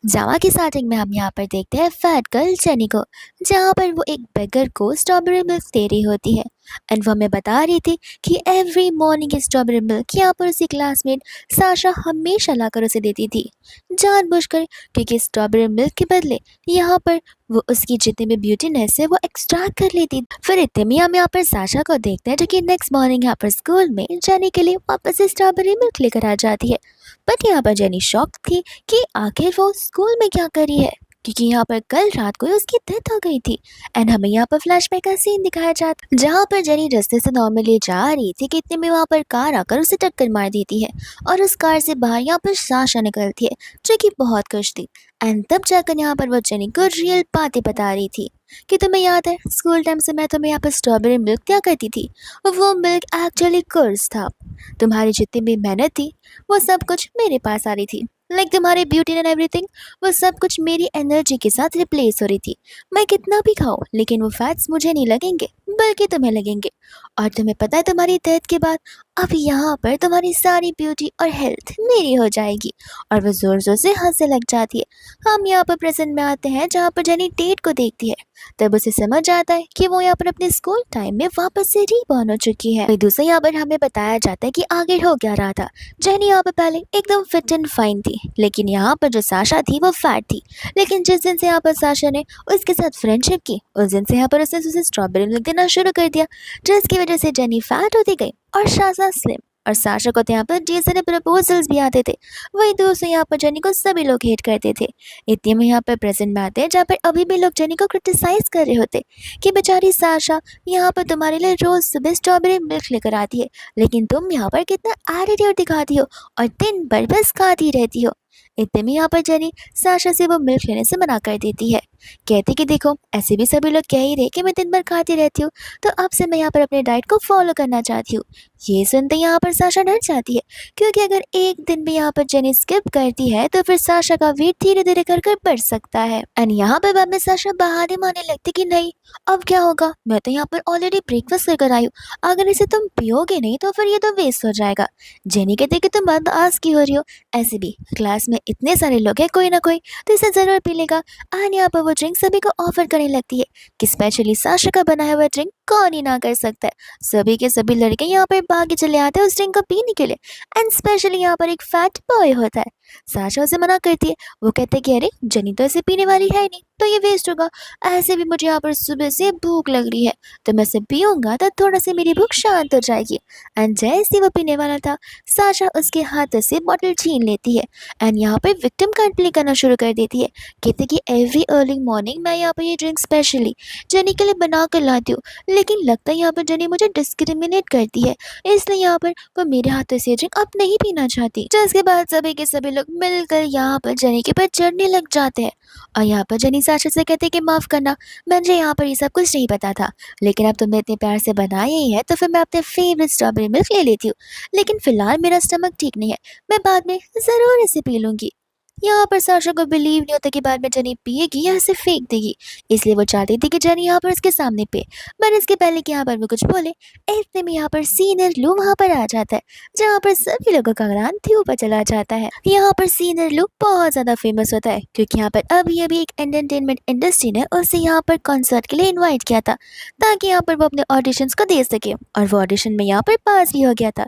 जावा की स्टार्टिंग में हम यहाँ पर देखते हैं फैट गर्ल जेनी को, जहाँ पर वो एक बेगर को स्ट्रॉबेरी मिल्क दे रही होती है। एंड वो हमें बता रही थी कि एवरी मॉर्निंग स्ट्रॉबेरी मिल्क यहाँ पर उसकी क्लासमेट साशा हमेशा लाकर उसे देती थी, जानबूझकर, क्योंकि स्ट्रॉबेरी मिल्क के बदले यहाँ पर वो उसकी जितनी भी ब्यूटीनेस है वो एक्सट्रैक्ट कर लेती। फिर इतने में हम यहाँ पर साशा को देखते हैं, जो कि नेक्स्ट मॉर्निंग यहाँ पर स्कूल में जेनी के लिए वापस से स्ट्रॉबेरी मिल्क लेकर आ जाती है। बट यहाँ पर जेनी शॉक थी कि आखिर वो स्कूल में क्या कर रही है, क्योंकि यहाँ पर कल रात को ही उसकी डेथ हो गई थी। एंड हमें यहाँ पर फ्लैशबैक का सीन दिखाया जाता, जहाँ पर जेनी रास्ते से नॉर्मली जा रही थी कि इतने में वहाँ पर कार आकर उसे टक्कर मार देती है और उस कार से बाहर यहाँ पर साशा निकलती है, जो कि बहुत खुश थी। एंड तब जाकर यहाँ पर वो जेनी को रियल बातें बता रही थी कि तुम्हें याद है स्कूल टाइम से मैं तुम्हें यहाँ पर स्ट्रॉबेरी मिल्क क्या करती थी, वो मिल्क एक्चुअली कर्स था। तुम्हारी जितनी भी मेहनत थी वो सब कुछ मेरे पास आ रही थी, लाइक तुम्हारी ब्यूटी एंड एवरीथिंग, वो सब कुछ मेरी एनर्जी के साथ रिप्लेस हो रही थी। मैं कितना भी खाऊं लेकिन वो फैट्स मुझे नहीं लगेंगे, बल्कि तुम्हें लगेंगे। और तुम्हें पता है तुम्हारी डेथ के बाद अब यहाँ पर तुम्हारी सारी ब्यूटी और हेल्थ मेरी हो जाएगी। और वो जोर जोर से हंसने लग जाती है। हम यहाँ पर प्रेजेंट में आते हैं, जहाँ पर जेनी डेट को देखती है। तब उसे समझ आता है कि वो यहाँ पर अपने स्कूल टाइम में वापस से रीबॉर्न हो चुकी है। दूसरा यहाँ पर हमें बताया जाता है कि आगे हो क्या रहा था। जेनी यहाँ पर पहले एकदम फिट एंड फाइन थी, लेकिन यहाँ पर जो साशा थी वो फैट थी। लेकिन जिस दिन से यहाँ पर साशा ने उसके साथ फ्रेंडशिप की, उस दिन से यहाँ पर उसने उसे स्ट्रॉबेरी मिल्क देना शुरू कर दिया, जिसकी वजह से जेनी फैट होती गई और साशा स्लिम। और साशा को तो यहाँ पर ढेर सारे प्रपोजल्स भी आते थे। वही दोस्तों यहाँ पर जेनी को सभी लोग हेट करते थे। इतने में यहाँ पर प्रेजेंट में आते हैं, जहाँ पर अभी भी लोग जेनी को क्रिटिसाइज कर रहे होते कि बेचारी साशा यहाँ पर तुम्हारे लिए रोज सुबह स्ट्रॉबेरी मिल्क लेकर आती है, लेकिन तुम यहाँ पर कितना एटीट्यूड दिखाती हो और दिन भर बस खाती रहती हो। इतने में यहाँ पर जेनी साशा से वो मिल्क लेने से मना कर देती है। कहती कि देखो, ऐसे भी सभी लोग कह ही रहे कि मैं दिन भर खाती रहती हूँ, तो अब से मैं यहाँ पर अपने डाइट को फॉलो करना चाहती हूँ। ये सुनते यहाँ पर साशा डर जाती है, क्योंकि अगर एक दिन भी यहाँ पर जेनी स्किप करती है तो फिर साशा का वेट धीरे धीरे कर कर बढ़ सकता है। एंड यहाँ पर बाद में साशा बहाने मारने लगती कि नहीं, अब क्या होगा, मैं तो यहाँ पर ऑलरेडी ब्रेकफास्ट कर आई हूँ, अगर इसे तुम पियोगे नहीं तो फिर ये तो वेस्ट हो जाएगा। जेनी कहती कि तुम बदमाश की हो रही हो, ऐसे भी क्लास में इतने सारे लोग हैं, कोई ना कोई तो इसे जरूर पी लेगा। एंड यहाँ पर वो ड्रिंक सभी को ऑफर करने लगती है कि स्पेशली साशा का बनाया हुआ ड्रिंक कौन ही ना कर सकता है। सभी के सभी लड़के यहाँ पर भागे चले आते हैं उस ड्रिंक को पीने के लिए। एंड स्पेशली यहाँ पर एक फैट बॉय होता है। साशा उसे मना करती है। वो कहते हैं कि अरे जेनी तो ऐसे पीने वाली है नहीं, तो ये वेस्ट होगा। ऐसे भी मुझे यहाँ पर सुबह से भूख लग रही है, तो मैं इसे पीऊंगा तो थोड़ा सी मेरी भूख शांत हो जाएगी। एंड जैसे वो पीने वाला था, साशा उसके हाथ से बॉटल छीन लेती है एंड यहाँ पर विक्टिम कार्ड प्ले करना शुरू कर देती है। कहते कि एवरी अर्ली मॉर्निंग मैं यहाँ पर ये ड्रिंक स्पेशली जेनी के लिए बना कर लाती हूँ, लेकिन लगता है यहाँ पर जेनी मुझे डिस्क्रिमिनेट करती है, इसलिए यहाँ पर वो मेरे हाथों से ड्रिंक अब नहीं पीना चाहती। जिसके बाद सभी के सभी लोग मिलकर यहाँ पर जेनी के पर चढ़ने लग जाते हैं। और यहाँ पर जेनी साशा से कहते कि माफ़ करना, मुझे यहाँ पर ये सब कुछ नहीं पता था, लेकिन अब तुमने इतने प्यार से बनाया ही है तो फिर मैं अपने फेवरेट स्ट्रॉबेरी मिल्क ले लेती हूँ। लेकिन फिलहाल मेरा स्टमक ठीक नहीं है, मैं बाद में ज़रूर इसे पी लूँगी। यहाँ पर साशा को बिलीव नहीं होता कि बाद में जेनी पिएगी या इसे फेंक देगी, इसलिए वो चाहती थी कि जेनी यहाँ पर उसके सामने पे। पर इसके पहले कि यहाँ पर वो कुछ बोले, इतने में यहाँ पर सीनियर लू वहाँ पर आ जाता है, जहाँ पर सभी लोगों का ध्यान थी ऊपर चला जाता है। यहाँ पर सीनियर लू बहुत ज़्यादा फेमस होता है, क्योंकि यहाँ पर अभी अभी एक एंटरटेनमेंट इंडस्ट्री ने उसे यहाँ पर कॉन्सर्ट के लिए इन्वाइट किया था, ताकि यहाँ पर वो अपने ऑडिशंस को दे सके, और वो ऑडिशन में यहाँ पर पास भी हो गया था।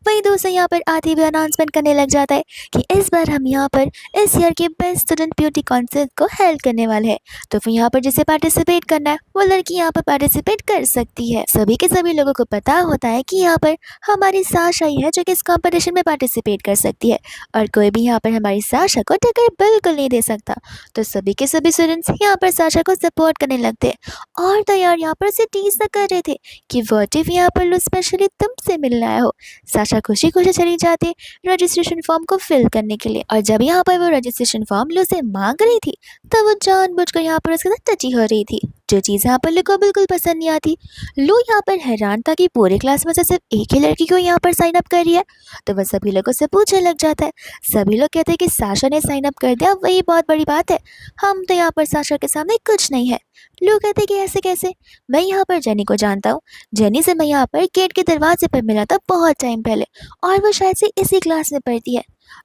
वही दोस्तों यहाँ पर आते हुए अनाउंसमेंट करने लग जाता है कि इस बार हम यहाँ पर इस ईयर के बेस्ट स्टूडेंट ब्यूटी कॉन्टेस्ट को हेल्प करने वाले हैं, तो फिर यहाँ पर जिसे पार्टिसिपेट करना है वो लड़की यहाँ पर पार्टिसिपेट कर सकती है। सभी के सभी लोगों को पता होता है कि यहाँ पर हमारी साशा ही है जो कि इस कंपटीशन में पार्टिसिपेट कर सकती है, और कोई भी यहाँ पर हमारी साशा को टक्कर बिल्कुल नहीं दे सकता। तो सभी के सभी स्टूडेंट्स यहाँ पर साशा को सपोर्ट करने लगते हैं, और तो यार यहाँ पर उसे टीज तक कर रहे थे कि व्हाट इफ यहाँ पर लो स्पेशली तुमसे मिलने आया हो। साशा खुशी खुशी चली जाती है रजिस्ट्रेशन फॉर्म को फिल करने के लिए, और जब यहाँ पर वो रजिस्ट्रेशन फॉर्म लू से मांग रही थी, तब वो जानबूझकर यहाँ पर उसके साथ टची हो रही थी, जो चीज़ यहाँ पर लू को बिल्कुल पसंद नहीं आती। लू यहाँ पर हैरान था कि पूरे क्लास में से सिर्फ एक ही लड़की को यहाँ पर साइन अप कर रही है, तो वह सभी लोगों से पूछने लग जाता है। सभी लोग कहते हैं कि साशा ने साइन अप कर दिया, वही बहुत बड़ी बात है, हम तो यहाँ पर साशा के सामने कुछ नहीं है। लू कहते कि ऐसे कैसे, मैं यहाँ पर जेनी को जानता हूँ, जेनी से मैं यहाँ पर गेट के दरवाजे पर मिला था बहुत टाइम पहले, और वो शायद से इसी क्लास में पढ़ती है,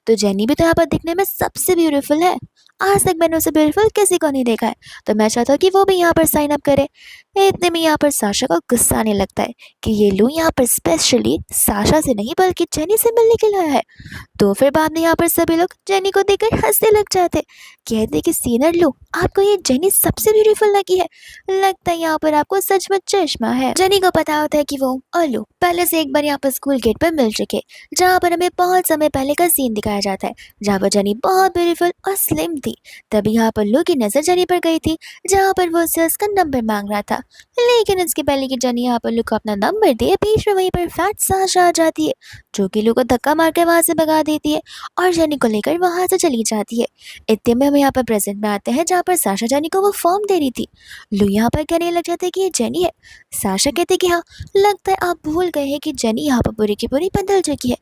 तो जेनी भी तो यहाँ पर दिखने में सबसे ब्यूटीफुल है। आज तक मैंने उसे ब्यूटीफुल किसी को नहीं देखा है, तो मैं चाहता हूँ कि वो भी यहाँ पर साइन अप करे। इतने में यहाँ पर साशा को गुस्सा आने लगता है कि ये लू यहाँ पर स्पेशली साशा से नहीं बल्कि जेनी से मिलने के लिए आया है। तो फिर बाद में यहाँ पर सभी लोग जेनी को देखकर हंसने लग जाते, कहते कि सीनियर लो, आपको ये जेनी सबसे ब्यूटीफुल लगी है, लगता है यहाँ पर आपको सच में चश्मा है। जेनी को पता होता है कि वो और लो पहले से एक बार यहाँ पर स्कूल गेट पर मिल चुके, जहाँ पर हमें बहुत समय पहले का सीन दिखाया जाता है जहाँ पर जेनी बहुत ब्यूटीफुल और स्लिम थी। तभी यहाँ पर लो की नजर जेनी पर गई थी, जहाँ पर वो उससे उसका नंबर मांग रहा था, लेकिन इसके पहले की जेनी यहाँ पर लू को अपना नंबर दे बीच में वहीं पर फैट साशा आ जाती है, जो कि लू को धक्का मार के वहां से भगा देती है और जेनी को लेकर वहां से चली जाती है। इतने में हम यहाँ पर प्रेजेंट में आते हैं जहाँ पर साशा जेनी को वो फॉर्म दे रही थी। लू यहाँ पर कहने लग जाता है कि ये जेनी है। साशा कहते कि हाँ, लगता है आप भूल गए हैं कि जेनी यहाँ पर पूरी की पूरी बदल चुकी है।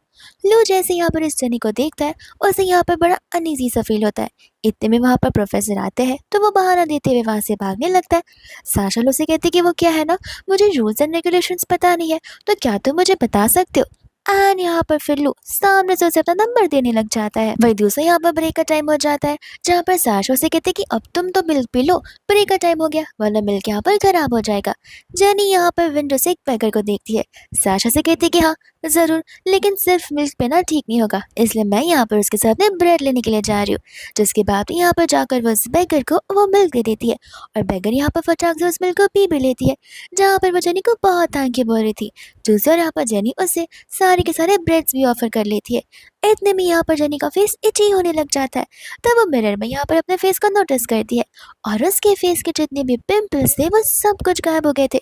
लू जैसे यहाँ पर इस जेनी को देखता है उसे यहाँ पर बड़ा अनईजी सा फील होता है। इतने में वहाँ पर प्रोफेसर आते हैं तो वो बहाना देते हुए वहां से भागने लगता है। साशा लू से कहती कि वो क्या है ना, मुझे रूल्स एंड रेगुलेशंस पता नहीं है, तो क्या तुम मुझे बता सकते हो। एंड यहाँ पर फिर लू सामने से उसे अपना नंबर देने लग जाता है। वही दूसरा यहाँ पर ब्रेक का टाइम हो जाता है, जहाँ पर साशा से कहते कि अब तुम तो मिल्क पी लो, ब्रेक का टाइम हो गया वरना मिल्क यहाँ पर खराब हो जाएगा। जेनी यहाँ पर विंडो से एक पैकर को देखती है, साशा से कहती कि हाँ जरूर, लेकिन सिर्फ मिल्क पीना ठीक नहीं होगा, इसलिए मैं यहाँ पर उसके साथ में ब्रेड लेने के लिए जा रही हूँ। जिसके बाद यहाँ पर जाकर वो उस बेगर को वो मिल्क दे देती है और बेगर यहाँ पर फटाक से उस मिल्क को पी भी लेती है, जहाँ पर वो जेनी को बहुत थैंक यू बोल रही थी। दूसरी ओर यहाँ पर जेनी उसे सारे के सारे ब्रेड्स भी ऑफर कर लेती है। इतने में यहाँ पर जेनी का फेस इची होने लग जाता है, तब वो मिरर में यहाँ पर अपने फेस को नोटिस करती है और उसके फेस के जितने भी पिंपल्स थे वो सब कुछ गायब हो गए थे।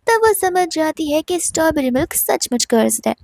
तब वो समझ जाती है कि स्ट्रॉबेरी मिल्क सचमुच कर्स्ड है।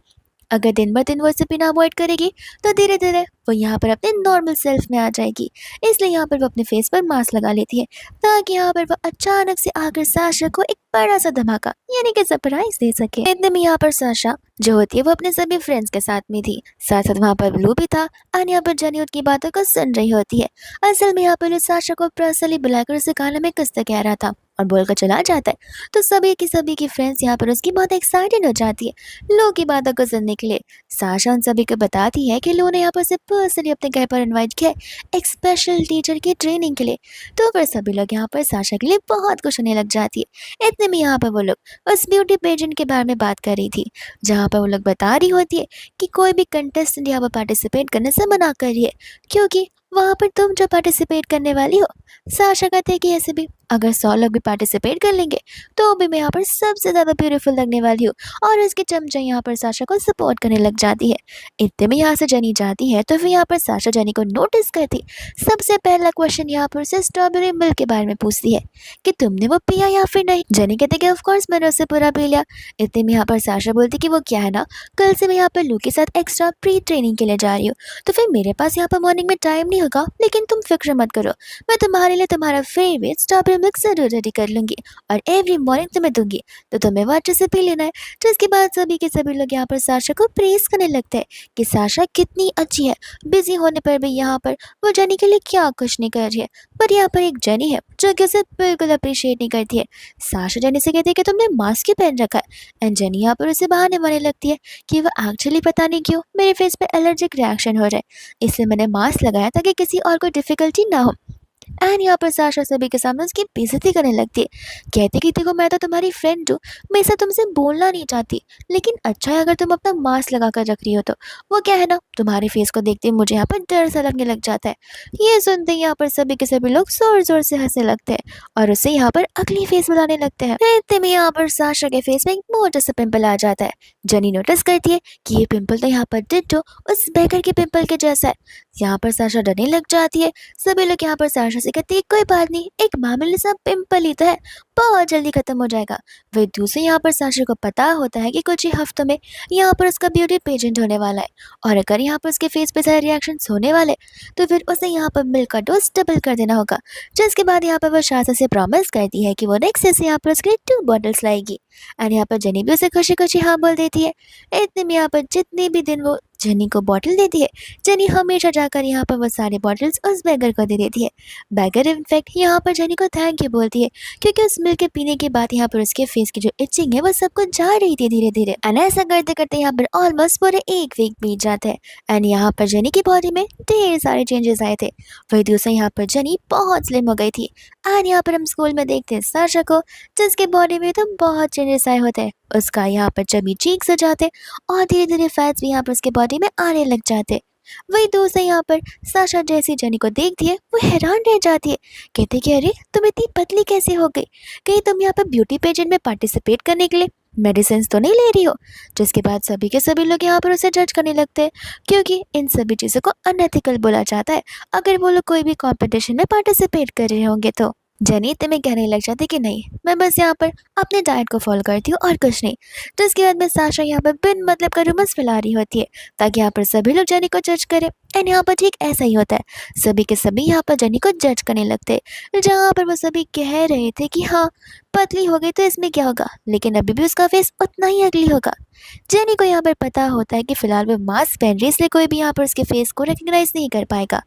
अगर दिन ब दिन वो इसे पीना अवॉइड करेगी तो धीरे धीरे वो यहाँ पर अपने नॉर्मल सेल्फ में आ जाएगी। इसलिए यहाँ पर वो अपने फेस पर मास्क लगा लेती है, ताकि यहाँ पर वो अचानक से आकर साशा को एक बड़ा सा धमाका यानी कि सरप्राइज दे सके। इतने में यहाँ पर साशा जो होती है वो अपने सभी फ्रेंड्स के साथ में थी, साथ साथ वहाँ पर ब्लू भी था और यहाँ पर जेनी उनकी बातों को सुन रही होती है। असल में यहाँ पर साशा को पर्सनली बुलाकर उसे गाने में किस्सा कह रहा था और बोलकर चला जाता है, तो सभी की फ्रेंड्स यहाँ पर उसकी बहुत एक्साइटेड हो जाती है लो की बातों को सुनने के लिए। साशा उन सभी को बताती है कि लो ने यहाँ पर उसे पर्सनली अपने घर पर इनवाइट किया है एक स्पेशल टीचर की ट्रेनिंग के लिए। तो फिर सभी लोग यहाँ पर साशा के लिए बहुत कुछ होने लग जाती है। इतने में यहाँ पर वो लोग उस ब्यूटी पेजेंट के बारे में बात कर रही थी, जहाँ पर वो लोग बता रही होती है कि कोई भी कंटेस्टेंट यहाँ पर पार्टिसिपेट करने से मना कर रही है, क्योंकि वहाँ पर तुम जो पार्टिसिपेट करने वाली हो। साशा कहते हैं कि ऐसे भी अगर 100 लोग भी पार्टिसिपेट कर लेंगे तो भी मैं यहाँ पर सबसे ज़्यादा ब्यूटीफुल लगने वाली हूँ, और उसकी चमचा यहाँ पर साशा को सपोर्ट करने लग जाती है। इतने में यहाँ से जेनी जाती है तो फिर यहाँ पर साशा जेनी को नोटिस करती। सबसे पहला क्वेश्चन यहाँ पर से स्ट्रॉबेरी मिल्क के बारे में पूछती है कि तुमने वो पिया या फिर नहीं। जेनी कहते कि ऑफ कोर्स मैंने उससे पूरा पी लिया। इतने में यहाँ पर साशा बोलती कि वो क्या है ना, कल से मैं यहाँ पर लू के साथ एक्स्ट्रा प्री ट्रेनिंग के लिए जा रही हूँ, तो फिर मेरे पास यहाँ पर मॉर्निंग में टाइम नहीं होगा, लेकिन तुम फिक्र मत करो, मैं तुम्हारे लिए तुम्हारा फेवरेट स्ट्रॉबेरी मिल्क जरूर रेडी कर लूंगी और एवरी मॉर्निंग तुम्हें दूंगी, तो तुम्हें वो अच्छे से पी लेना है। जिसके बाद सभी के सभी लोग यहाँ पर साशा को प्रेस करने लगते हैं कि साशा कितनी अच्छी है, बिजी होने पर भी यहाँ पर वो जेनी के लिए क्या कुछ नहीं कर रही है। पर यहाँ पर एक जेनी है जो कि उसे बिल्कुल अप्रिशिएट नहीं करती है। साशा जेनी से कहती है कि तुमने मास्क क्यों पहन रखा है, एंड जेनी यहाँ पर उसे बहाने मारने लगती है कि वो एक्चुअली पता नहीं क्यों मेरे फेस पे एलर्जिक रिएक्शन हो रहा है, इसलिए मैंने मास्क लगाया ताकि किसी और को डिफिकल्टी ना हो। एंड यहाँ पर साशा सभी के सामने उसकी बेइज्जती करने लगती है, कहती कि देखो मैं तो तुम्हारी फ्रेंड हूँ, मैं ऐसा तुमसे बोलना नहीं चाहती, लेकिन अच्छा है अगर तुम अपना मास्क लगा कर रख रही हो तो। वो क्या है ना, तुम्हारे फेस को देखते ही मुझे यहाँ पर डर सा लगने लग जाता है। ये सुनते ही यहाँ पर सभी के सभी लोग जोर जोर से हंसने लगते हैं और उसे यहाँ पर अगली फेस बुलाने लगते हैं। इतने में यहाँ पर साशा के फेस में एक मोटा सा पिंपल आ जाता है। जनी नोटिस करती है कि ये पिंपल तो यहाँ पर डिट्टो उस बेकर के पिंपल के जैसा है। यहाँ पर साशा डरने लग जाती है। सभी लोग यहाँ पर साशा से कहते हैं कोई बात नहीं, एक मामूली सा पिंपल ही तो है, बहुत जल्दी खत्म हो जाएगा। वही दूसरे यहाँ पर साशा को पता होता है कि कुछ ही हफ्तों में यहाँ पर उसका ब्यूटी पेजेंट होने वाला है, और अगर यहाँ पर उसके फेस पे सारे रिएक्शंस होने वाले तो फिर उसे यहाँ पर मिल्क का डोज डबल कर देना होगा। जिसके बाद यहाँ पर वो शाशा से प्रॉमिस करती है कि वो नेक्स्ट से यहाँ पर उसके लिए 2 बॉटल्स लाएगी। एंड यहाँ पर जेनी भी उसे खुशी खुशी हाँ बोल देती है। इतने में यहाँ पर जितने भी दिन वो जेनी को बॉटल देती है। जेनी हमेशा जाकर यहाँ पर वो सारे बॉटल्स उस बेगर को दे देती है। बेगर इनफैक्ट यहाँ पर जेनी को थैंक यू बोलती है, क्योंकि उस मिल्क के पीने के बाद यहाँ पर उसके फेस की जो इचिंग है वो सब कुछ जा रही थी धीरे धीरे। एंड ऐसा करते करते यहाँ पर ऑलमोस्ट पूरे एक वीक बीत जाता है। एंड यहाँ पर जेनी की बॉडी में ढेर सारे चेंजेस आए थे। वही दूसरा यहाँ पर जेनी बहुत स्लिम हो गई थी। एंड यहाँ पर हम स्कूल में देखते हैं साशा को, जिसके बॉडी में तो बहुत चेंजेस आए होते हैं। उसका यहाँ पर चबी चीक्स हो जाते और धीरे धीरे फैट्स भी यहाँ पर उसके बॉडी में आने लग जाते। वही दोस्त यहाँ पर साशा जैसी जेनी को देखती है वो हैरान रह जाती है। कहते कि अरे तुम इतनी पतली कैसे हो गई, कहीं तुम यहाँ पर ब्यूटी पेजेंट में पार्टिसिपेट करने के लिए मेडिसिन तो नहीं ले रही हो। जिसके बाद सभी के सभी लोग यहाँ पर उसे जज करने लगते हैं, क्योंकि इन सभी चीज़ों को अनएथिकल बोला जाता है अगर वो लोग कोई भी कॉम्पिटिशन में पार्टिसिपेट कर रहे होंगे तो। जेनी तुम्हें कहने लग जाती कि नहीं, मैं बस यहाँ पर अपने डाइट को फॉलो करती हूँ और कुछ नहीं। तो इसके बाद में साशा यहाँ पर बिन मतलब का रूमर्स फैला रही होती है ताकि यहाँ पर सभी लोग जेनी को जज करें। एंड यहाँ पर ठीक ऐसा ही होता है, सभी के सभी यहाँ पर जेनी को जज करने लगते हैं। जहाँ पर वो सभी कह रहे थे कि हाँ पतली हो गई तो इसमें क्या होगा, लेकिन अभी भी उसका फेस उतना ही अगली होगा। जेनी को यहाँ पर पता होता है कि फिलहाल वो मास्क पहन रही है, इसलिए कोई भी यहाँ पर उसके फेस को रिकग्नाइज नहीं कर पाएगा।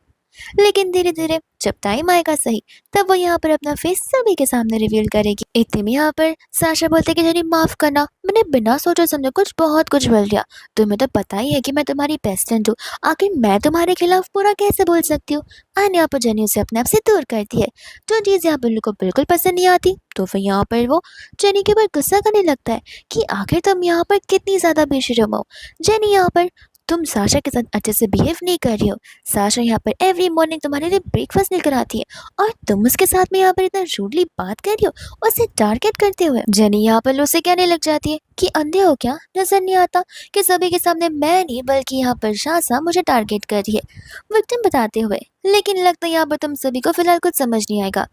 लेकिन धीरे धीरे जब टाइम आएगा सही, तब वो यहाँ पर अपना फेस सभी के सामने रिवील करेगी। इतने में यहाँ पर साशा बोलते कि जेनी माफ करना, मैंने बिना सोचे समझे कुछ बहुत कुछ बोल दिया। तुम्हें तो पता ही है कि मैं तुम्हारी बेस्ट फ्रेंड हूँ, आखिर मैं तुम्हारे खिलाफ पूरा कैसे बोल सकती हूँ। एंड यहाँ पर जेनी उसे अपने आप से दूर करती है। जो चीज़ यहाँ पर लोग को बिल्कुल पसंद नहीं आती, तो फिर यहाँ पर वो जेनी के ऊपर गुस्सा करने लगता है कि आखिर तुम यहाँ पर कितनी ज़्यादा बेशरम हो। जेनी यहाँ पर तुम साशा के साथ अच्छे से बिहेव नहीं कर रही हो। साशा यहाँ पर एवरी मॉर्निंग तुम्हारे लिए ब्रेकफास्ट लेकर आती है और तुम उसके साथ में यहाँ पर इतना रूडली बात कर रही हो उसे टारगेट करते हुए। जेनी यहाँ पर उसे कहने लग जाती है कि अंधे हो क्या, नजर नहीं आता कि सभी के सामने मैं नहीं बल्कि यहाँ पर शासा मुझे टारगेट कर रही है, विक्टिम बताते हुए। लेकिन लगता है यहाँ पर तुम सभी को फिलहाल कुछ समझ नहीं आएगा।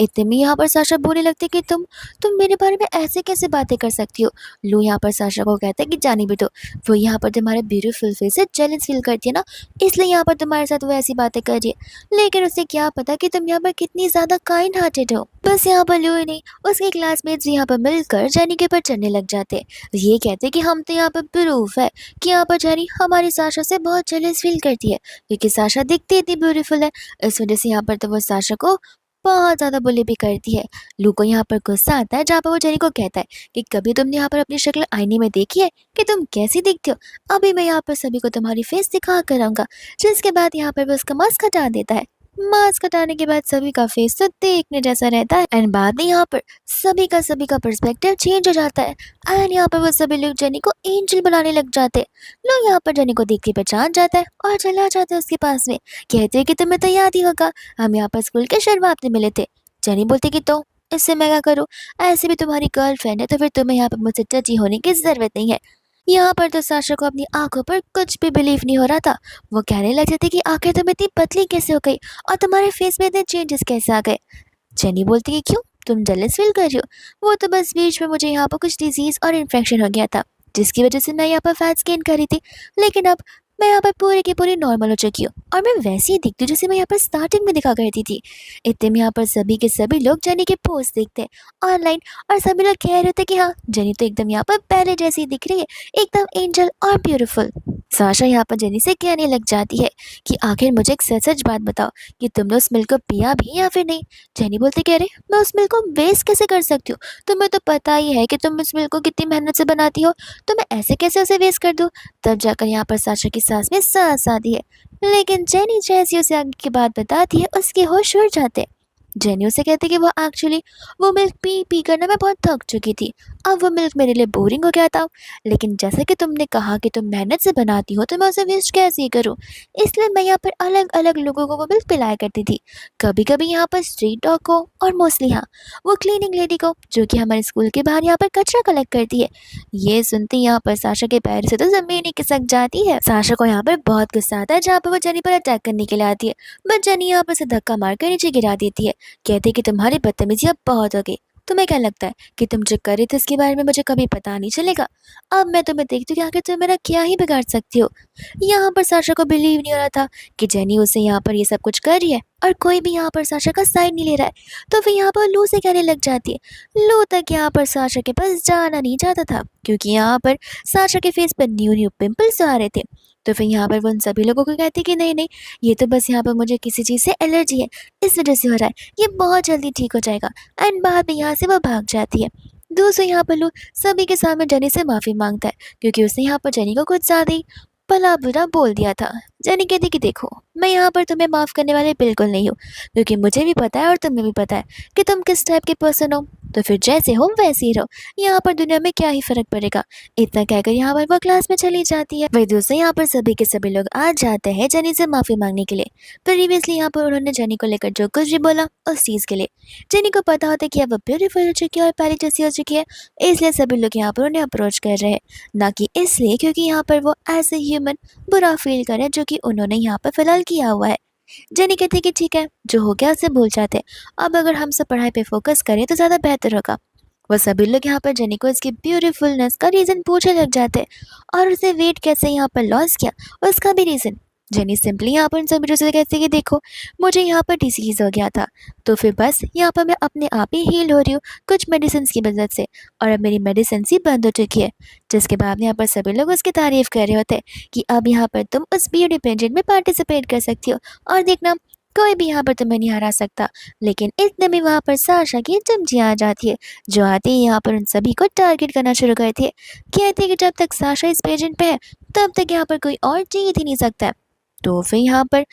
इतने में यहाँ पर साशा बोलने लगती है कि तुम मेरे बारे में ऐसे कैसे बातें कर सकती हो। लू यहाँ पर साशा को कहता है कि जाने भी दो, वो यहाँ पर तुम्हारे ब्यूटीफुल फेस से जेलस फील करती है ना, इसलिए यहाँ पर तुम्हारे साथ वो ऐसी बातें कर रही है। लेकिन उसे क्या पता कि तुम यहाँ पर कितनी ज़्यादा काइंड हार्टेड हो। बस यहाँ पर लू ही नहीं, उसके क्लासमेट्स यहाँ पर मिलकर जेनी के ऊपर चढ़ने लग जाते हैं। ये कहते कि हम तो यहाँ पर प्रूफ है कि यहाँ पर जेनी हमारी साशा से बहुत जेलस फील करती है, क्योंकि साशा दिखती इतनी ब्यूटीफुल है। इस वजह से यहाँ पर तो वो साशा को बहुत ज़्यादा बुली भी करती है। लू को यहाँ पर गुस्सा आता है, जहाँ पर वो जेनी को कहता है कि कभी तुमने यहाँ पर अपनी शक्ल आईने में देखी है कि तुम कैसी दिखती हो। अभी मैं यहाँ पर सभी को तुम्हारी फेस दिखा कर आऊँगा। जिसके बाद यहाँ पर वो उसका मास्क हटा देता है। मास्क हटाने के बाद सभी का फेस तो देखने जैसा रहता है। एंड बाद में यहाँ पर सभी का पर्सपेक्टिव चेंज हो जाता है। एंड यहाँ पर वो सभी लोग जेनी को एंजल बनाने लग जाते हैं। लोग यहाँ पर जेनी को देख के पहचान जाता है और चला जाता है उसके पास में। कहते हैं कि तुम्हें तो याद ही होगा, हम यहाँ पर स्कूल के शुरुआत में मिले थे। जेनी बोलती कि तो इससे मैं क्या करूँ, ऐसे भी तुम्हारी गर्लफ्रेंड है तो फिर तुम्हें यहाँ पर मुझसे टची होने की जरूरत नहीं है। यहाँ पर तो साशा को अपनी आंखों पर कुछ भी बिलीव नहीं हो रहा था। वो कहने लगे थे कि आखिर तुम इतनी पतली कैसे हो गई और तुम्हारे फेस में इतने चेंजेस कैसे आ गए। जेनी बोलती है क्यों, तुम जेलस फील कर रही हो। वो तो बस बीच में मुझे यहाँ पर कुछ डिजीज और इन्फेक्शन हो गया था, जिसकी वजह से मैं यहाँ पर फैट्स गेन कर रही थी। लेकिन अब मैं यहाँ पर पूरी की पूरी नॉर्मल हो चुकी हूँ और मैं वैसे ही दिखती हूँ जैसे मैं यहाँ पर स्टार्टिंग में दिखा करती थी। इतने में यहाँ पर सभी के सभी लोग जेनी के पोस्ट देखते हैं ऑनलाइन और सभी लोग कह रहे थे कि हाँ जेनी तो एकदम यहाँ पर पहले जैसी दिख रही है, एकदम एंजल और ब्यूटीफुल। साशा यहाँ पर जेनी से कहने लग जाती है कि आखिर मुझे एक सच सच बात बताओ कि तुमने उस मिल्क को पिया भी या फिर नहीं। जेनी बोलती कह रहे मैं उस मिल्क को वेस्ट कैसे कर सकती हूँ, तुम्हें तो पता ही है कि तुम उस मिल्क को कितनी मेहनत से बनाती हो, तो मैं ऐसे कैसे उसे वेस्ट कर दूँ। तब जाकर यहाँ पर साशा की सांस में सांस आती है। लेकिन जेनी जैसी उसे आगे की बात बताती है उसके होश उड़ जाते हैं। जेनी उसे कहती कि वो एक्चुअली वो मिल्क पी पी कर ना मैं बहुत थक चुकी थी, अब वो मिल्क मेरे लिए बोरिंग हो गया था। लेकिन जैसा कि तुमने कहा कि तुम मेहनत से बनाती हो तो मैं उसे वेस्ट कैसे ही करूँ, इसलिए मैं यहाँ पर अलग अलग लोगों को वो मिल्क पिलाया करती थी। कभी कभी यहाँ पर स्ट्रीट डॉग को और मोस्टली हाँ वो क्लीनिंग लेडी को, जो कि हमारे स्कूल के बाहर यहाँ पर कचरा कलेक्ट करती है। ये सुनते यहाँ पर साशा के पैर से तो जमीन ही खिसक जाती है। साशा को यहाँ पर बहुत गुस्सा आता है, जहाँ पर वो जेनी पर अटैक करने के लिए आती है, बट जेनी यहाँ पर से धक्का मारकर नीचे गिरा देती है। कहते कि तुम्हारी बदतमीजी अब बहुत हो गई, तुम्हें क्या लगता है कि तुम जो कर रहे थे इसके बारे में मुझे कभी पता नहीं चलेगा। अब मैं तुम्हें देखती हूँ कि आखिर तुम मेरा क्या ही बिगाड़ सकती हो। यहाँ पर साशा को बिलीव नहीं हो रहा था कि जेनी उसे यहाँ पर ये सब कुछ कर रही है और कोई भी यहाँ पर साशा का साइड नहीं ले रहा है। तो फिर यहाँ पर लू से कहने लग जाती है। लू तक यहाँ पर साशा के पास जाना नहीं चाहता था, क्योंकि यहाँ पर साशा के फेस पर न्यू न्यू पिंपल्स आ रहे थे। तो फिर यहाँ पर वो उन सभी लोगों को कहती है कि नहीं नहीं, ये तो बस यहाँ पर मुझे किसी चीज़ से एलर्जी है, इस वजह से हो रहा है, ये बहुत जल्दी ठीक हो जाएगा। एंड बाद में यहाँ से वो भाग जाती है। दूसरों यहाँ पर लोग सभी के सामने जेनी से माफ़ी मांगता है, क्योंकि उसने यहाँ पर जेनी को कुछ ज़्यादा ही भला बुरा बोल दिया था। जेनी कहती कि देखो, मैं यहाँ पर तुम्हें माफ़ करने वाली बिल्कुल नहीं हूँ, क्योंकि मुझे भी पता है और तुम्हें भी पता है कि तुम किस टाइप के पर्सन हो। तो फिर जैसे हो वैसे ही रहो, यहाँ पर दुनिया में क्या ही फ़र्क पड़ेगा। इतना कहकर यहाँ पर वो क्लास में चली जाती है। वही दूसरे यहाँ पर सभी के सभी लोग आ जाते हैं जेनी से माफ़ी मांगने के लिए। प्रीवियसली यहाँ पर उन्होंने जेनी को लेकर जो कुछ भी बोला उस चीज़ के लिए जेनी को पता होता है कि अब वो ब्यूटीफुल हो चुकी है और पहले जैसी हो चुकी है, इसलिए सभी लोग यहाँ पर उन्हें अप्रोच कर रहे हैं, ना कि इसलिए क्योंकि यहाँ पर वो एज ए ह्यूमन बुरा फील करे जो कि उन्होंने यहाँ पर फिलहाल किया हुआ है। जेनी कहती है कि ठीक है, जो हो गया उसे भूल जाते, अब अगर हम सब पढ़ाई पे फोकस करें तो ज़्यादा बेहतर होगा। वो सभी लोग यहाँ पर जेनी को इसकी ब्यूटीफुलनेस का रीज़न पूछने लग जाते और उसे वेट कैसे यहाँ पर लॉस किया उसका भी रीज़न। जेनी सिंपली यहाँ पर उन सभी लोगों से कहती है कि देखो, मुझे यहाँ पर डिसीज़ हो गया था, तो फिर बस यहाँ पर मैं अपने आप ही हील हो रही हूँ कुछ मेडिसिन की मदद से, और अब मेरी मेडिसिन ही बंद हो चुकी है। जिसके बाद यहाँ पर सभी लोग उसकी तारीफ़ कर रहे होते कि अब यहाँ पर तुम उस ब्यूटी पेजेंट में पार्टिसिपेट कर सकती हो, और देखना कोई भी यहाँ पर तुम्हें नहीं हरा सकता। लेकिन इतने में वहाँ पर साशा की चमची आ जाती है, जो आते ही यहाँ पर उन सभी को टारगेट करना शुरू करती है। कहती है कि जब तक साशा इस पेजेंट पे है तब तक यहाँ पर कोई और जीत ही नहीं सकता है। तो फिर यहाँ पर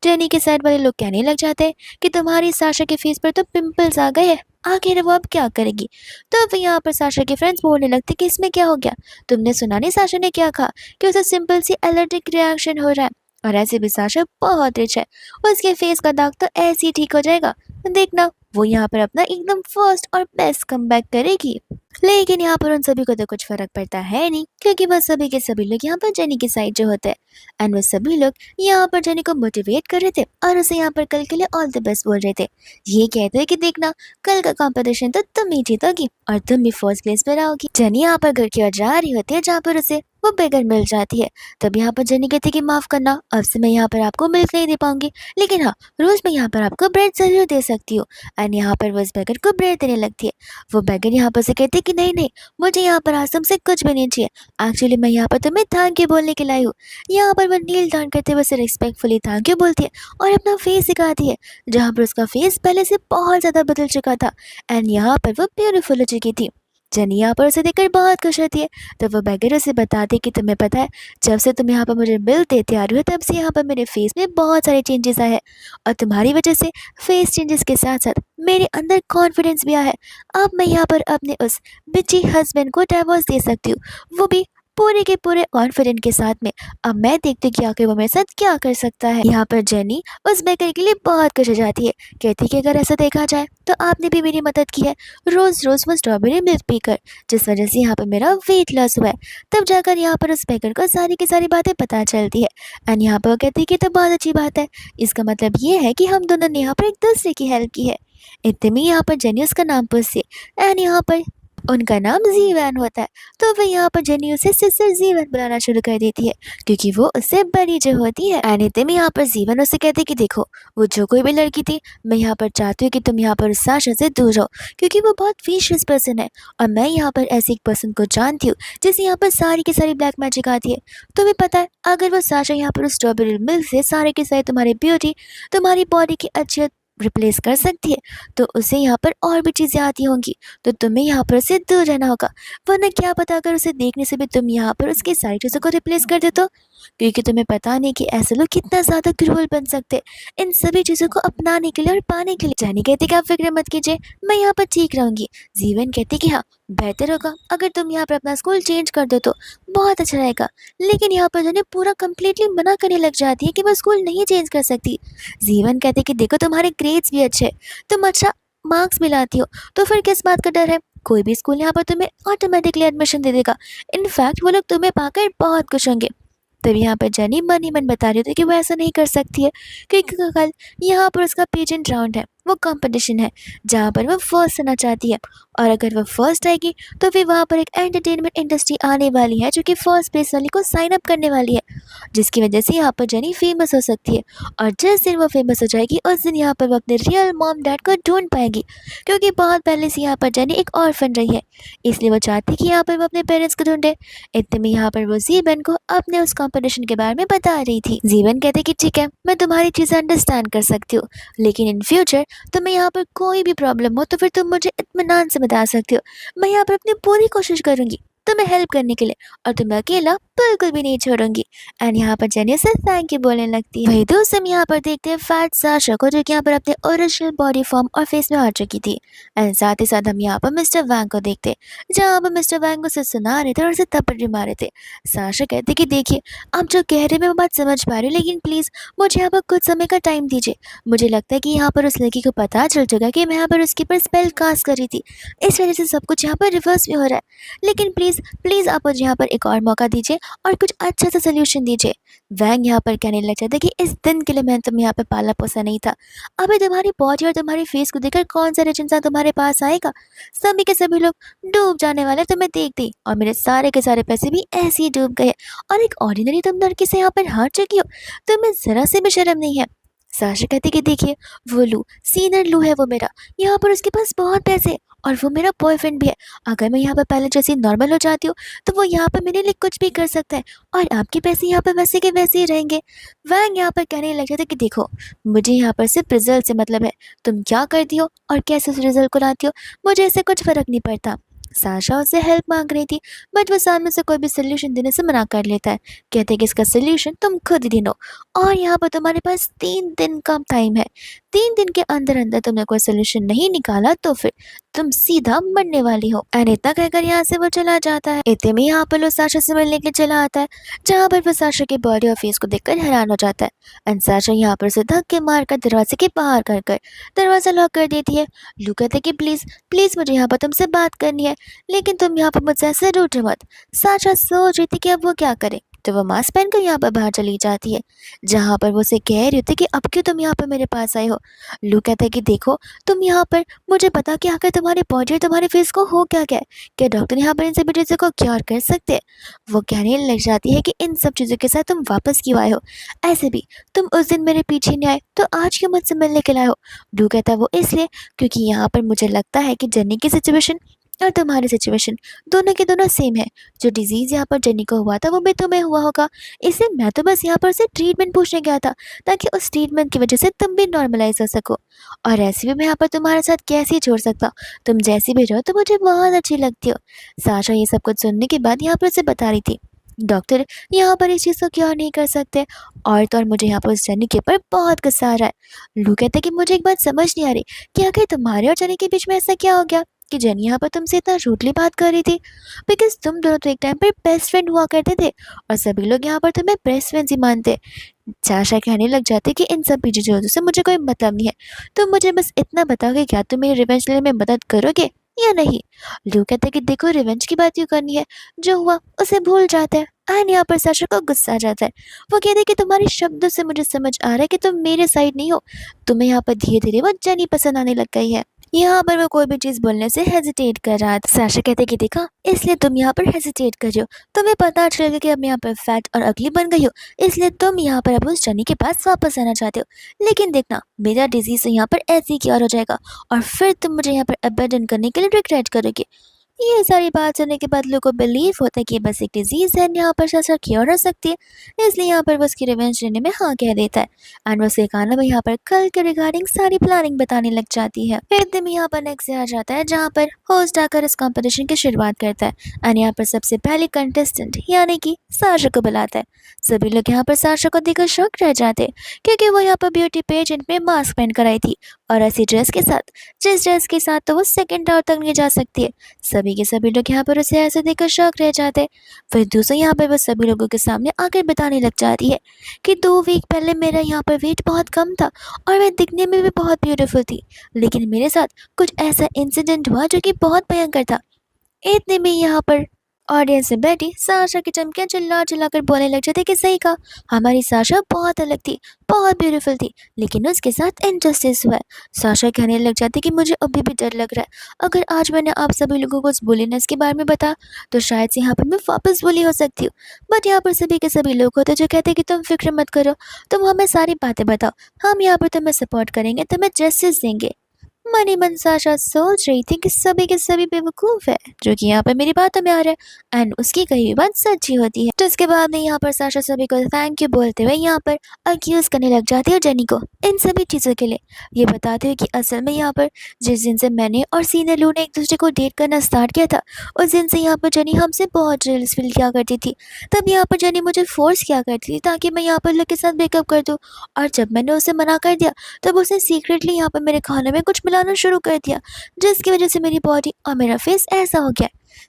जेनी के साइड वाले लोग कहने लग जाते हैं कि तुम्हारी साशा के फेस पर तो पिंपल्स आ गए हैं, आखिर वो अब क्या करेगी। तो फिर यहाँ पर साशा के फ्रेंड्स बोलने लगते कि इसमें क्या हो गया, तुमने सुना नहीं साशा ने क्या कहा कि उसे सिंपल सी एलर्जिक रिएक्शन हो रहा है, और ऐसे भी साशा बहुत रिच है, उसके फेस का दाग तो ऐसे ही ठीक हो जाएगा, देखना वो यहाँ पर अपना एकदम फर्स्ट और बेस्ट कमबैक करेगी। लेकिन यहाँ पर उन सभी को तो कुछ फर्क पड़ता है नहीं, क्योंकि बस सभी के सभी लोग यहाँ पर जेनी की साइड जो होते हैं, एंड वो सभी लोग यहाँ पर जेनी को मोटिवेट कर रहे थे और उसे यहाँ पर कल के लिए ऑल द बेस्ट बोल रहे थे। ये कहते हैं कि देखना, कल का कंपटीशन तो तुम ही जीतोगी और तुम भी फर्स्ट प्लेस पर आओगी। जेनी यहाँ पर घर की ओर जा रही होती है, जहाँ पर उसे वो बेगर मिल जाती है। तब यहाँ पर जेनी कहती है कि माफ़ करना, अब से मैं यहाँ पर आपको मिल्क नहीं दे पाऊंगी, लेकिन हाँ, रोज़ मैं यहाँ पर आपको ब्रेड ज़रूर दे सकती हूँ। एंड यहाँ पर वो इस बेगर को ब्रेड देने लगती है। वो बेगर यहाँ पर से कहती है कि नहीं नहीं, मुझे यहाँ पर आज तुमसे कुछ भी नहीं चाहिए, एक्चुअली मैं यहाँ पर तुम्हें थैंक यू बोलने के लाई हूँ। यहाँ पर वो नील डाउन करते हुए उसे रिस्पेक्टफुली थैंक यू बोलती है और अपना फेस दिखाती है, जहाँ पर उसका फेस पहले से बहुत ज़्यादा बदल चुका था एंड यहाँ पर वो ब्यूटीफुल हो चुकी थी। जेनी यहाँ पर उसे देखकर बहुत खुश होती है। तो वो बेगर उसे बताती है कि तुम्हें पता है, जब से तुम यहाँ पर मुझे मिल देते आ रही हो तब से यहाँ पर मेरे फेस में बहुत सारे चेंजेस आए हैं, और तुम्हारी वजह से फेस चेंजेस के साथ साथ मेरे अंदर कॉन्फिडेंस भी आया है। अब मैं यहाँ पर अपने उस बिची हस्बैंड को डिवोर्स दे सकती हूँ, वो भी पूरे के पूरे कॉन्फिडेंट के साथ में। अब मैं देखती हूँ कि आखिर वो मेरे साथ क्या कर सकता है। यहाँ पर जेनी उस बेकर के लिए बहुत खुश हो जाती है, कहती है कि अगर ऐसा देखा जाए तो आपने भी मेरी मदद की है रोज़ रोज़ वो स्ट्रॉबेरी मिल्क पीकर, जिस वजह से यहाँ पर मेरा वेट लॉस हुआ है। तब जाकर यहाँ पर उस बेकर को सारी की सारी बातें पता चलती है एंड यहाँ पर वो कहती है कि तो बहुत अच्छी बात है, इसका मतलब ये है कि हम दोनों ने यहाँ पर एक दूसरे की हेल्प की है। इतने में यहाँ पर जेनी उसका नाम पूछती है एंड यहाँ पर उनका नाम जीवन होता है। तो वह यहाँ पर जेनी उसे सिस्टर जीवन बुलाना शुरू कर देती है, क्योंकि वो उससे बड़ी जो होती है। एंड इतने में यहाँ पर जीवन उसे कहती है कि देखो, वो जो कोई भी लड़की थी, मैं यहाँ पर चाहती हूँ कि तुम यहाँ पर उस साशा से दूर रहो, क्योंकि वो बहुत विशियस पर्सन है, और मैं यहाँ पर ऐसे एक पर्सन को जानती हूँ जिसे यहाँ पर सारी की सारी ब्लैक मैजिक आती है। तुम्हें पता है, अगर वो साशा यहाँ पर उस स्ट्रॉबेरी मिल्क से सारे के सारे तुम्हारी ब्यूटी, तुम्हारी बॉडी की अच्छी रिप्लेस कर सकती है, तो उसे यहाँ पर और भी चीज़ें आती होंगी, तो तुम्हें यहाँ पर से दूर रहना होगा, वरना क्या पता अगर उसे देखने से भी तुम यहाँ पर उसकी सारी चीज़ों को रिप्लेस कर दे तो, क्योंकि तुम्हें पता नहीं कि ऐसे लोग कितना ज़्यादा क्रूअल बन सकते हैं इन सभी चीज़ों को अपनाने के लिए और पाने के लिए। जानी कहती कि आप फिक्र मत कीजिए, मैं यहाँ पर ठीक रहूँगी। जीवन कहती कि हाँ, बेहतर होगा अगर तुम यहाँ पर अपना स्कूल चेंज कर दो तो बहुत अच्छा रहेगा। लेकिन यहाँ पर जाने पूरा कम्प्लीटली मना करने लग जाती है कि वो स्कूल नहीं चेंज कर सकती। जीवन कहते कि देखो, तुम्हारे ग्रेड्स भी अच्छे, तुम अच्छा मार्क्स भी लाती हो, तो फिर किस बात का डर है। कोई भी स्कूल यहाँ पर तुम्हें ऑटोमेटिकली एडमिशन दे देगा, इनफैक्ट वो लोग तुम्हें पाकर बहुत खुश होंगे। तभी यहाँ पर जेनी मन ही मन बता रही थी कि वो ऐसा नहीं कर सकती है, क्योंकि कल यहाँ पर उसका पेजेंट राउंड है, वो कंपटीशन है जहाँ पर वो फर्स्ट आना चाहती है। और अगर वो फर्स्ट आएगी तो फिर वहाँ पर एक एंटरटेनमेंट इंडस्ट्री आने वाली है जो कि फर्स्ट प्लेस वाली को साइन अप करने वाली है, जिसकी वजह से यहाँ पर जेनी फेमस हो सकती है। और जिस दिन वो फेमस हो जाएगी उस दिन यहाँ पर वो अपने रियल मॉम डैड को ढूंढ पाएगी, क्योंकि बहुत पहले से यहाँ पर जेनी एक ऑर्फन रही है, इसलिए वो चाहती है कि यहाँ पर वो अपने पेरेंट्स को ढूंढे। इतने में यहाँ पर वो जीबन को अपने उस कंपटीशन के बारे में बता रही थी। जीबन कहते कि ठीक है, मैं तुम्हारी चीज़ें अंडरस्टैंड कर सकती हूँ, लेकिन इन फ्यूचर तुम्हें यहाँ पर कोई भी प्रॉब्लम हो तो फिर तुम मुझे इत्मीनान से बता सकते हो। मैं यहाँ पर अपनी पूरी कोशिश करूंगी तुम्हें हेल्प करने के लिए, और तुम्हें अकेला बिल्कुल भी नहीं छोड़ूंगी। एंड यहाँ पर जेनी से थैंक यू बोलने लगती है। वही दोस्त हम यहाँ पर देखते हैं फैट साशा को, जो कि यहाँ पर अपने ओरिजिनल बॉडी फॉर्म और फेस में आ चुकी थी। एंड साथ ही साथ हम यहाँ पर मिस्टर वैंग को देखते हैं, जहाँ पर मिस्टर वैंग उसे सुना रहे थे और उसे थप्पड़ भी मारे थे। साशा कहते कि देखिए, आप जो कह रहे हैं मैं वो बात समझ पा रही हूँ, लेकिन प्लीज़ मुझे यहाँ पर कुछ समय का टाइम दीजिए। मुझे लगता है कि यहाँ पर उस लड़की को पता चल चुका कि मैं यहाँ पर उसके ऊपर स्पेल कास्ट कर रही थी, इस वजह से सब कुछ यहाँ पर रिवर्स भी हो रहा है। लेकिन प्लीज़ प्लीज़ आप मुझे यहाँ पर एक और मौका दीजिए और कुछ अच्छा सा सोल्यूशन दीजिए। वैंग यहाँ पर कहने लग जाता है कि इस दिन के लिए मैंने तुम्हें यहाँ पर पाला पोसा नहीं था। अभी तुम्हारी बॉडी और तुम्हारी फेस को देखकर कौन सा रिच इंसान तुम्हारे पास आएगा। सभी के सभी लोग डूब जाने वाले तुम्हें देखते ही, और मेरे सारे के सारे पैसे भी ऐसे ही डूब गए, और एक ऑर्डिनरी तुम लड़की से यहाँ पर हार चुकी हो, तुम्हें जरा से भी शर्म नहीं है। साशा कहती कि देखिए, वो लू, सीनियर लू है वो मेरा, यहाँ पर उसके पास बहुत पैसे हैं, और वो मेरा बॉयफ्रेंड भी है। अगर मैं यहाँ पर पहले जैसी नॉर्मल हो जाती हूँ तो वो यहाँ पर मेरे लिए कुछ भी कर सकता है, और आपके पैसे यहाँ पर वैसे के वैसे ही रहेंगे। वैंग यहाँ पर कहने लग जाता है कि देखो, मुझे यहाँ पर सिर्फ रिजल्ट से मतलब है, तुम क्या करती हो और कैसे उस रिजल्ट को लाती हो मुझे इससे कुछ फर्क नहीं पड़ता। साशा उससे हेल्प मांग रही थी, बट वो सामने से कोई भी सोल्यूशन देने से मना कर लेता है। कहते हैं कि इसका सोल्यूशन तुम खुद ही ढूंढो, और यहाँ पर तुम्हारे पास 3 दिन का टाइम है। 3 दिन के अंदर अंदर तुमने कोई सोल्यूशन नहीं निकाला तो फिर तुम सीधा मरने वाली हो। एंड इतना कहकर यहाँ से वो चला जाता है। इतने में यहाँ पर वो साशा से मिलने के चला आता है, जहाँ पर वो साशा की बॉडी और फेस को देखकर हैरान हो जाता है। एंड साशा यहाँ पर से धक्के मार कर दरवाजे के बाहर कर कर दरवाजा लॉक कर देती है। लू कहते हैं कि प्लीज़ प्लीज़ मुझे यहाँ पर तुमसे बात करनी है, लेकिन तुम यहाँ पर मुझसे ऐसे रूठो मत। साशा सोच रही थी कि अब वो क्या करे, तो वो मास्क पहनकर यहाँ पर बाहर चली जाती है, जहाँ पर वो उसे कह रही होती है कि अब क्यों तुम यहाँ पर मेरे पास आए हो। लू कहता है कि देखो, तुम यहाँ पर मुझे बता कि आखिर तुम्हारे बॉडी और तुम्हारे फेस को हो क्या क्या है, क्या डॉक्टर यहाँ पर इन सभी चीज़ों को क्योर कर सकते हैं। वो कहने लग जाती है कि इन सब चीज़ों के साथ तुम वापस क्यों आए हो, ऐसे भी तुम उस दिन मेरे पीछे नहीं आए तो आज क्यों मुझसे मिलने के लिए आए हो। लू कहता है वो इसलिए क्योंकि यहाँ पर मुझे लगता है कि जन्नी की सिचुएशन और तुम्हारी सिचुएशन दोनों के दोनों सेम है। जो डिजीज़ यहाँ पर जेनी को हुआ था वो भी तुम्हें हुआ होगा, इसलिए मैं तो बस यहाँ पर से ट्रीटमेंट पूछने गया था, ताकि उस ट्रीटमेंट की वजह से तुम भी नॉर्मलाइज हो सको। और ऐसे भी मैं यहाँ पर तुम्हारे साथ कैसे ही छोड़ सकता, तुम जैसी भी रहो तो मुझे बहुत अच्छी लगती हो। साशा ये सब कुछ सुनने के बाद यहाँ पर उसे बता रही थी, डॉक्टर यहाँ पर इस चीज़ को क्यों नहीं कर सकते, और मुझे यहाँ पर उस जेनी के ऊपर बहुत गुस्सा आ रहा है। लू कहते कि मुझे एक बात समझ नहीं आ रही कि आखिर तुम्हारे और जेनी के बीच में ऐसा क्या हो गया कि जेनी यहाँ पर तुमसे इतना रूडली बात कर रही थी, बिकॉज तुम दोनों तो एक टाइम पर बेस्ट फ्रेंड हुआ करते थे, और सभी लोग यहाँ पर तुम्हें बेस्ट फ्रेंड्स ही मानते। चाशा कहने लग जाते कि इन सब चीज़ों से मुझे कोई मतलब नहीं है, तुम मुझे बस इतना बताओ कि क्या तुम मेरी रिवेंज लेने में मदद करोगे या नहीं। लू कहते कि देखो, रिवेंज की बात क्यों करनी है, जो हुआ उसे भूल जाते हैं। एंड यहाँ पर साशा को गुस्सा आ जाता है। वो कहते कि तुम्हारे शब्दों से मुझे समझ आ रहा है कि तुम मेरे साइड नहीं हो, तुम्हें यहाँ पर धीरे धीरे वो जेनी पसंद आने लग गई है। यहाँ पर वो कोई भी चीज़ बोलने से हेजिटेट कर रहा था। साशा कहते कि देखा, इसलिए तुम यहाँ पर हेजिटेट कर रहे हो, तुम्हें पता चल गया कि अब मैं यहाँ पर फैट और अगली बन गई हो, इसलिए तुम यहाँ पर अब उस जनी के पास वापस आना चाहते हो। लेकिन देखना, मेरा डिजीज यहाँ पर ऐसे ही क्योर हो जाएगा, और फिर तुम मुझे यहाँ पर अबेंडन करने के लिए रिग्रेट करोगे। ये सारी बात सुनने के बाद लोगों को बिलीव होता है कि बस एक डिजीज़ है, यहाँ पर साशा क्योर हो सकती है, इसलिए यहाँ पर बस की रिवेंज लेने में हाँ कह देता है। एंड बस एक आना में यहाँ पर कल के रिगार्डिंग सारी प्लानिंग बताने लग जाती है। फिर दिन यहाँ पर नेक्स्ट आ जाता है, जहाँ पर होस्ट आकर इस कंपटीशन की शुरुआत करता है। एंड यहाँ पर सबसे पहले कंटेस्टेंट यानी कि साशा को बुलाता है। सभी लोग यहाँ पर साशा को देखकर शॉक रह जाते हैं, क्योंकि वो यहाँ पर ब्यूटी पेजेंट में मास्क पहन कर आई थी, और ऐसी ड्रेस के साथ, जिस ड्रेस के साथ तो वो सेकंड राउंड तक नहीं जा सकती है। सभी के सभी लोग यहाँ पर उसे ऐसे देखकर शॉक रह जाते हैं। फिर दूसरा यहाँ पर वो सभी लोगों के सामने आकर बताने लग जाती है कि 2 वीक पहले मेरा यहाँ पर वेट बहुत कम था, और मैं दिखने में भी बहुत ब्यूटीफुल थी, लेकिन मेरे साथ कुछ ऐसा इंसिडेंट हुआ जो कि बहुत भयंकर था। इतने में यहाँ पर ऑडियंस में बैठी साशा की चमकियां चिल्ला चिल्ला कर बोलने लग जाती कि सही कहा, हमारी साशा बहुत अलग थी, बहुत ब्यूटीफुल थी, लेकिन उसके साथ इनजस्टिस हुआ है। साशा कहने लग जाती कि मुझे अभी भी डर लग रहा है, अगर आज मैंने आप सभी लोगों को उस बुलीनेस के बारे में बताया तो शायद से यहाँ पर मैं वापस बुली हो सकती हूँ। बट यहाँ पर सभी के सभी लोग होते जो कहते हैं कि तुम फिक्र मत करो, तुम हमें सारी बातें बताओ, हम यहाँ पर तुम्हें सपोर्ट करेंगे, तुम्हें जस्टिस देंगे। मन ही मन साशा सोच रही थी कि सभी के सभी बेवकूफ है, जो कि यहाँ पर मेरी बातों में आ रहा है, एंड उसकी कही हुई बात सच्ची होती है। तो इसके बाद में यहाँ पर साशा सभी को थैंक यू बोलते हुए यहाँ पर अक्यूज करने लग जाती है जेनी को इन सभी चीज़ों के लिए। ये बताते हुए कि असल में यहाँ पर जिस दिन से मैंने और सीनियर लू ने एक दूसरे को डेट करना स्टार्ट किया था, उस दिन से यहाँ पर जेनी हमसे बहुत जेलस फील किया करती थी। तब यहाँ पर जेनी मुझे फोर्स किया करती थी ताकि मैं यहाँ पर लू के साथ ब्रेकअप कर दूँ, और जब मैंने उसे मना कर दिया तब उसने सीक्रेटली यहाँ पर मेरे खाने में कुछ मिलाना शुरू कर दिया, जिसकी वजह से मेरी बॉडी और मेरा फेस ऐसा हो गया।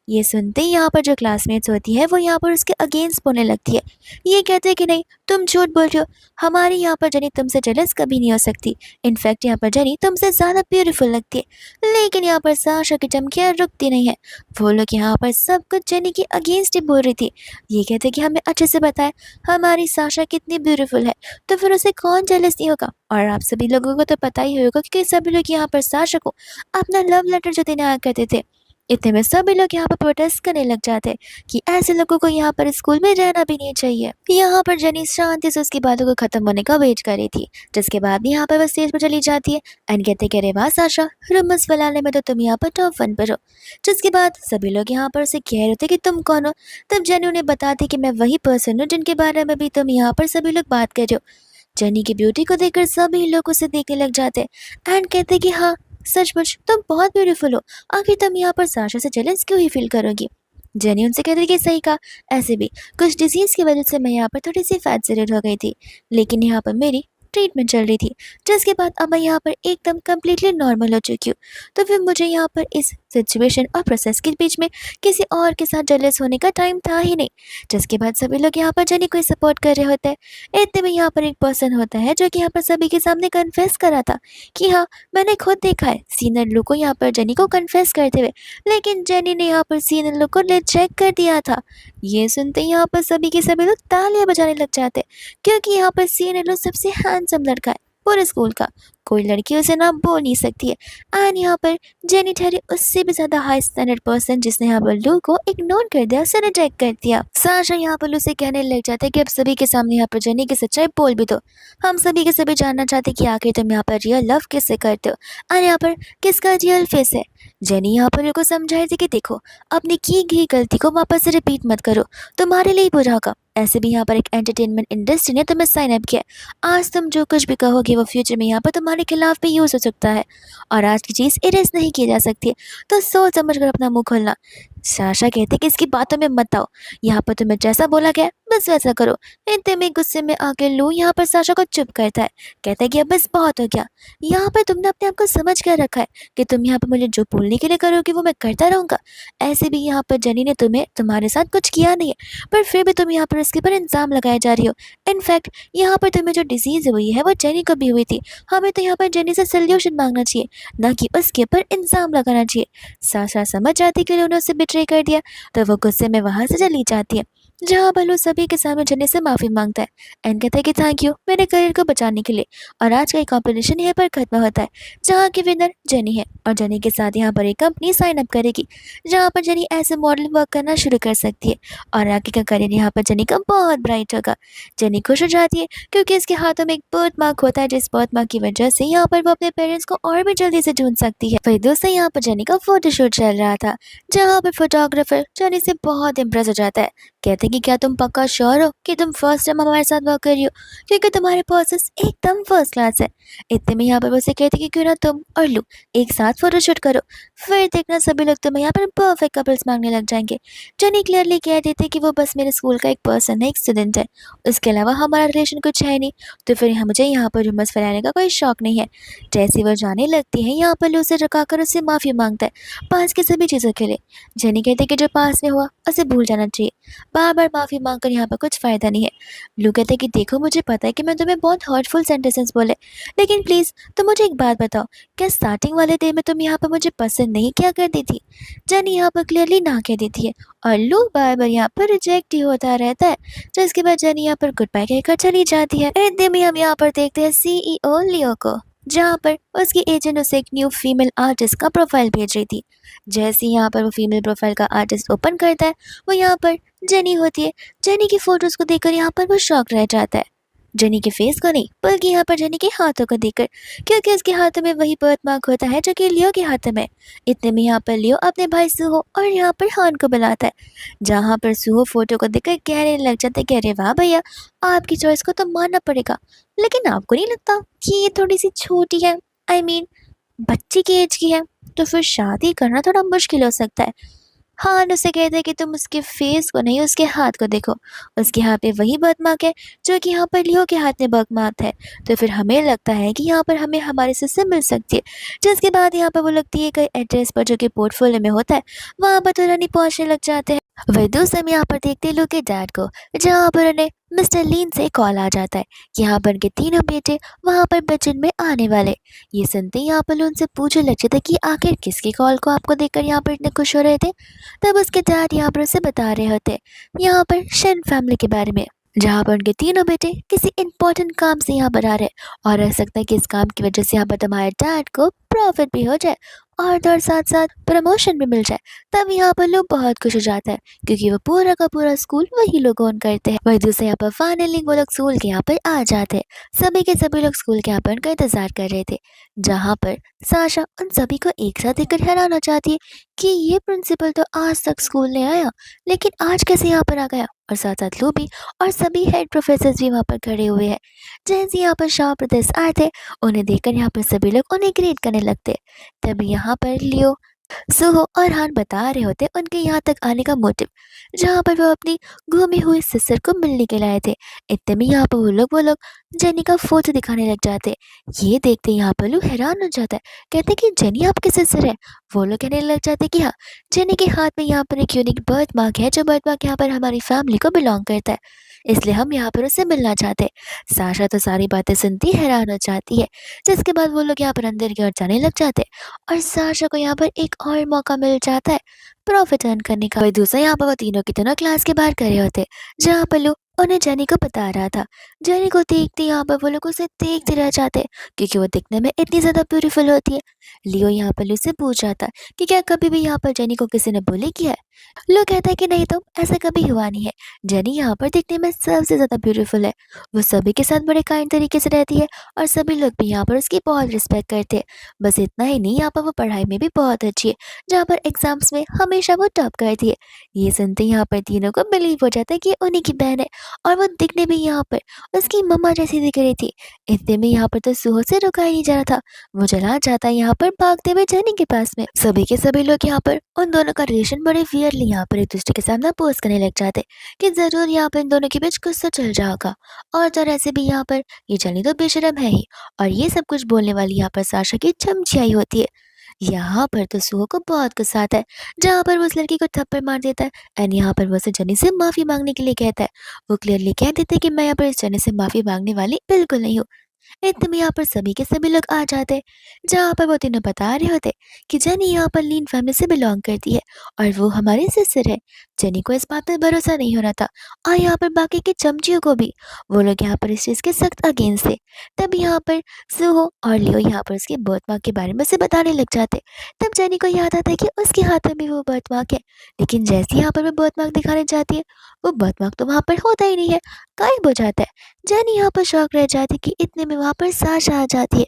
ये सुनते ही यहाँ पर जो क्लासमेट्स होती है वो यहाँ पर उसके अगेंस्ट बोलने लगती है। ये कहते हैं कि नहीं, तुम झूठ बोल रही हो, हमारी यहाँ पर जनी तुमसे जेलस कभी नहीं हो सकती, इनफैक्ट यहाँ पर जनी तुमसे ज़्यादा ब्यूटीफुल लगती है। लेकिन यहाँ पर साशा की चमकियाँ रुकती नहीं है। वो लोग यहाँ पर सब कुछ जनी के अगेंस्ट ही बोल रही थी। ये कहते हैं कि हमें अच्छे से बताए हमारी साशा कितनी ब्यूटीफुल है, तो फिर उसे कौन जेलस नहीं होगा। और आप सभी लोगों को तो पता ही होगा कि सभी लोग यहाँ पर साशा को अपना लव लेटर जो देने आया करते थे। इतने में सभी लोग यहाँ पर प्रोटेस्ट करने लग जाते कि ऐसे लोगों को यहाँ पर स्कूल में रहना भी नहीं चाहिए। यहाँ पर जनी शांति से उसकी बातों को खत्म होने का वेट कर रही थी, जिसके बाद भी यहाँ पर वो स्टेज पर चली जाती है एंड कहते कि अरे वाह साशा, रुमस फैलाने में तो तुम यहाँ पर टॉप 1 पर हो। जिसके बाद सभी लोग यहाँ पर उसे कह रहे थे कि तुम कौन हो। तब जनी उन्हें बताती कि मैं वही पर्सन हूँ जिनके बारे में भी तुम यहाँ पर सभी लोग बात कर रहे हो। जनी की ब्यूटी को देखकर सभी लोग उसे देखने लग जाते एंड कहते कि हाँ, सचमुच तुम बहुत ब्यूटीफुल हो, आखिर तुम यहाँ पर साशा से जेलस क्यों ही फील करोगी। जेनी उनसे कहती कि सही कहा, ऐसे भी कुछ डिजीज की वजह से मैं यहाँ पर थोड़ी सी फैट से हो गई थी, लेकिन यहाँ पर मेरी ट्रीटमेंट चल रही थी, जिसके बाद अब मैं यहाँ पर एकदम कम्प्लीटली नॉर्मल हो चुकी हूँ। तो फिर मुझे यहाँ पर इस सिचुएशन और प्रोसेस के बीच में किसी और के साथ जेलस होने का टाइम था ही नहीं। जिसके बाद सभी लोग यहाँ पर जेनी को सपोर्ट कर रहे होते हैं। इतने में यहाँ पर एक पर्सन होता है जो कि यहाँ पर सभी के सामने कन्फेस करा था कि हाँ, मैंने खुद देखा है सीनियर लू को यहाँ पर जेनी को कन्फेस करते हुए, लेकिन जेनी ने यहाँ पर सीनियर लू को रिजेक्ट कर दिया था। ये सुनते ही यहाँ पर सभी के सभी लोग तालियां बजाने लग जाते, क्योंकि यहाँ पर सीनियर लू सबसे हैंडसम लड़का है पूरे स्कूल का, कोई लड़की उसे ना बोल नहीं सकती है। एंड यहाँ पर जेनी ठहरी उससे भी ज्यादा हाई स्टैंडर्ड पर्सन, जिसने यहाँ पर लू को इग्नोर कर दिया, उसे रिजेक्ट कर दिया। साशा यहाँ पर लू से कहने लग जाता है कि अब सभी के सामने यहाँ पर जेनी की सच्चाई बोल भी दो, हम सभी के सभी जानना चाहते कि आखिर तुम यहाँ पर रियल लव किससे करते हो और यहाँ पर किसका रियल फेस है। जेनी यहाँ पर लू को समझाई थी कि देखो, अपनी की गई गलती को वापस से रिपीट मत करो, तुम्हारे लिए ही बुरा होगा। ऐसे भी यहाँ पर एक एंटरटेनमेंट इंडस्ट्री ने तुम्हें साइन अप किया, आज तुम जो कुछ भी कहोगे वो फ्यूचर में यहाँ पर तुम्हारे खिलाफ भी यूज हो सकता है, और आज की चीज़ इरेज नहीं की जा सकती है, तो सोच समझ कर अपना मुंह खोलना। साशा कहते कि इसकी बातों में मत आओ, यहाँ पर तुम्हें जैसा बोला गया बस वैसा करो। इतने में गुस्से में आके लू यहाँ पर साशा को चुप करता है, कहता है कि अब बस बहुत हो गया, यहाँ पर तुमने अपने आप को समझ कर रखा है कि तुम यहाँ पर मुझे जो बोलने के लिए करोगे वो मैं करता रहूँगा। ऐसे भी यहाँ पर जेनी ने तुम्हें तुम्हारे साथ कुछ किया नहीं है, पर फिर भी तुम यहाँ पर इसके ऊपर इल्ज़ाम लगाए जा रही हो। इनफैक्ट यहाँ पर तुम्हें जो डिजीज़ हुई है वो जेनी को भी हुई थी, हमें तो यहाँ पर जेनी से सोल्यूशन मांगना चाहिए, ना कि उसके ऊपर इल्ज़ाम लगाना चाहिए। साशा समझ जाती कि उन्होंने उसे बिट्रे कर दिया, तो वो गुस्से में वहाँ से चली जाती है, जहाँ बल्लू सभी के सामने जेनी से माफ़ी मांगता है एंड कहता है कि थैंक यू मेरे करियर को बचाने के लिए। और आज का ये कॉम्पिटिशन यहाँ पर खत्म होता है, जहाँ की विनर जेनी है, और जेनी के साथ यहाँ पर एक कंपनी साइन अप करेगी, जहाँ पर जेनी ऐसे मॉडल वर्क करना शुरू कर सकती है, और आगे का करियर यहाँ पर जेनी का बहुत ब्राइट होगा। जेनी खुश हो जाती है क्योंकि इसके हाथों में एक बर्थ मार्क होता है, जिस बर्थ मार्क की वजह से यहाँ पर वो अपने पेरेंट्स को और भी जल्दी से ढूंढ सकती है। वही दोस्तों, यहाँ पर जेनी का फोटोशूट चल रहा था, जहाँ पर फोटोग्राफर जेनी से बहुत इम्प्रेस हो जाता है, कहते हैं कि क्या तुम पक्का श्योर हो कि तुम फर्स्ट टाइम हमारे साथ वर्क कर रही हो, क्योंकि तुम्हारे प्रोसेस एकदम फर्स्ट क्लास है। इतने में यहाँ पर वो से कहते कि क्यों ना तुम और लू एक साथ फोटोशूट करो, फिर देखना सभी लोग तुम्हें यहाँ पर परफेक्ट कपल्स मांगने लग जाएंगे। जेनी क्लियरली कह देते कि वो बस मेरे स्कूल का एक पर्सन है, एक स्टूडेंट है, उसके अलावा हमारा रिलेशन कुछ है नहीं, तो फिर मुझे यहाँ पर रूमर्स फैलाने का कोई शौक नहीं है। जैसे वो जाने लगती है, यहाँ पर लू उसे रुकाकर उससे माफ़ी मांगता है पास की सभी चीज़ों के लिए। जेनी कहते कि जो पास में हुआ उसे भूल जाना चाहिए, बार-बार माफ़ी माँगकर यहाँ पर कुछ फ़ायदा नहीं है। ब्लू कहते हैं कि देखो मुझे पता है कि मैं तुम्हें बहुत हर्टफुल सेंटेंसेस बोले, लेकिन प्लीज़ तुम मुझे एक बात बताओ, क्या स्टार्टिंग वाले डे में तुम यहाँ पर मुझे पसंद नहीं किया करती थी? जेनी यहाँ पर क्लियरली ना कह देती है और लू बार-बार यहाँ पर रिजेक्ट ही होता रहता है, जिसके बाद जेनी यहाँ पर गुड बाय कहकर चली जाती है। इतने में हम यहाँ पर देखते हैं सीईओ लियो को, जहाँ पर उसकी एजेंट उसे एक न्यू फीमेल आर्टिस्ट का प्रोफाइल भेज रही थी। जैसे ही यहाँ पर वो फीमेल प्रोफाइल का आर्टिस्ट ओपन करता है, वो यहाँ पर जेनी होती है। जेनी की फोटोज़ को देखकर यहाँ पर वो शॉक रह जाता है। जेनी के फेस को नहीं, बल्कि यहाँ पर जेनी के हाथों को देखकर, क्योंकि उसके हाथों में वही बर्थ मार्क होता है जो कि लियो के हाथों में। इतने में यहाँ पर लियो अपने भाई सुहो और यहाँ पर हान को बुलाता है, जहाँ पर सुहो फोटो को देखकर कहने लग जाता है कि अरे वाह भैया, आपकी चॉइस को तो मानना पड़ेगा, लेकिन आपको नहीं लगता कि ये थोड़ी सी छोटी है? आई मीन बच्ची की एज की है, तो फिर शादी करना थोड़ा मुश्किल हो सकता है। हाँ, उसे कहते हैं कि तुम उसके फेस को नहीं, उसके हाथ को देखो। उसके हाथ पे वही बर्थ है जो कि यहाँ पर लियो के हाथ में बर्थ है। तो फिर हमें लगता है कि यहाँ पर हमें हमारे सिस्टर मिल सकती है। जिसके बाद यहाँ पर वो लगती है कई एड्रेस पर जो कि पोर्टफोलियो में होता है, वहाँ पर तुरंत पहुँचने लग जाते हैं। वही दूसरे में यहाँ पर देखते हैं लोग के डैड को, जहाँ पर उन्हें मिस्टर लीन से कॉल आ जाता है कि यहाँ पर उनके तीनों बेटे वहाँ पर बजट में आने वाले। ये सुनते ही यहाँ पर उनसे पूछने लग जाता है कि आखिर किसकी कॉल को आपको देखकर यहाँ पर इतने खुश हो रहे थे। तब उसके डैड यहाँ पर उसे बता रहे होते यहाँ पर शेन फैमिली के बारे में, जहाँ पर उनके तीनों बेटे किसी इंपॉर्टेंट काम से यहाँ पर आ रहे हैं और रह सकता है कि इस काम की वजह से यहाँ पर तुम्हारे डैड को प्रॉफिट भी हो जाए और साथ साथ प्रमोशन भी मिल जाए। तब यहाँ पर लोग बहुत खुश हो जाता है, क्योंकि वो पूरा का पूरा स्कूल वही लोग ओन करते हैं। वही दूसरे यहाँ पर फाइनली वो लोग स्कूल के यहाँ पर आ जाते हैं। सभी के सभी लोग स्कूल के यहाँ पर उनका इंतजार कर रहे थे, जहाँ पर साशा उन सभी को एक साथ देखकर हैरान हो जाती है कि ये प्रिंसिपल तो आज तक स्कूल नहीं आया, लेकिन आज कैसे यहाँ पर आ गया। और साथ साथ लूबी और सभी हेड प्रोफेसर भी वहाँ पर खड़े हुए हैं। जैसे यहाँ पर शाह प्रदेश आए थे, उन्हें देखकर यहाँ पर सभी लोग उन्हें ग्रीट करने लगते। तभी यहाँ पर लियो, सुहो और हान बता रहे होते उनके यहाँ तक आने का मोटिव, जहाँ पर वो अपनी घूमी हुई सिस्टर को मिलने के लाए थे। इतने में यहाँ पर वो लोग जेनी का फोटो दिखाने लग जाते। ये देखते यहाँ पर लोग हैरान हो जाता है, कहते कि जेनी आपकी सिस्टर है। वो लोग कहने लग जाते कि हाँ, जेनी के हाथ में यहाँ पर एक यूनिक बर्थ मार्क है, जो बर्थ मार्क यहाँ पर हमारी फैमिली को बिलोंग करता है, इसलिए हम यहाँ पर उससे मिलना चाहते हैं। साशा तो सारी बातें सुनती हैरान हो जाती है, जिसके बाद वो लोग यहाँ पर अंदर की ओर जाने लग जाते हैं और साशा को यहाँ पर एक और मौका मिल जाता है प्रॉफिट अर्न करने का। वही दूसरा यहाँ पर वो तीनों की तीनों क्लास के बाहर खड़े होते, जहाँ पर लोग उन्हें जेनी को बता रहा था। जेनी को देखते यहाँ पर वो लोग उसे देखते रह जाते, क्योंकि वो दिखने में इतनी ज़्यादा ब्यूटीफुल होती है। लियो यहाँ पर लू से पूछ रहा था कि क्या कभी भी यहाँ पर जेनी को किसी ने बुली किया है। लो कहता है कि नहीं, तो ऐसा कभी हुआ नहीं है। जेनी यहाँ पर दिखने में सबसे ज़्यादा ब्यूटीफुल है। वो सभी के साथ बड़े काइंड तरीके से रहती है और सभी लोग भी यहाँ पर उसकी बहुत रिस्पेक्ट करते हैं। बस इतना ही नहीं, यहाँ पर वो पढ़ाई में भी बहुत अच्छी है, जहाँ पर एग्जाम्स में हमेशा वो टॉप करती है। ये सुनते ही यहाँ पर तीनों को बिलीव हो जाता है कि उन्हीं की बहन है और वो दिखने भी यहाँ पर उसकी मम्मा जैसी दिख रही थी। इतने में यहाँ पर तो सुहो से रुका ही नहीं जा रहा था, वो चला जाता है यहाँ पर भागते हुए जेनी के पास में। सभी के सभी लोग यहाँ पर उन दोनों का रिलेशन बड़े वियरली यहाँ पर एक दूसरे के सामने पोस्ट करने लग जाते कि जरूर यहाँ पर इन दोनों के बीच कुछ तो चल जाएगा। और तो ऐसे भी यहाँ पर ये जेनी तो बेशरम है ही, और ये सब कुछ बोलने वाली यहाँ पर साशा की चमचियाई होती है। यहाँ पर तो सुहो को बहुत गुस्सा आता है, जहाँ पर वो उस लड़की को थप्पड़ मार देता है एंड यहाँ पर वो उसे जेनी से माफी मांगने के लिए कहता है। वो क्लियरली कह देते हैं कि मैं यहाँ पर इस जेनी से माफी मांगने वाली बिल्कुल नहीं हूँ। इतने में यहाँ पर सभी के सभी लोग आ जाते, जहाँ पर वो तीनों बता रहे होते कि जेनी यहाँ पर लीन फैमिली से बिलोंग करती है और वो हमारी सिस्टर है। जेनी को इस बात पर भरोसा नहीं हो रहा था और यहाँ पर बाकी के चमचियों को भी। वो लोग यहाँ पर इस चीज़ के सख्त अगेंस्ट थे। तब यहाँ पर सुहो और लियो यहाँ पर उसके बर्थ मार्क के बारे में उसे बताने लग जाते। तब जेनी को याद आता है कि उसके हाथ में भी वो बर्थ मार्क है, लेकिन जैसे यहाँ पर वो बर्थ मार्क दिखाने जाती है, वो बर्थ मार्क तो वहाँ पर होता ही नहीं है, गायब हो जाता है। जेनी यहाँ पर शॉक रह जाती कि इतने में वहाँ पर साशा आ जाती है,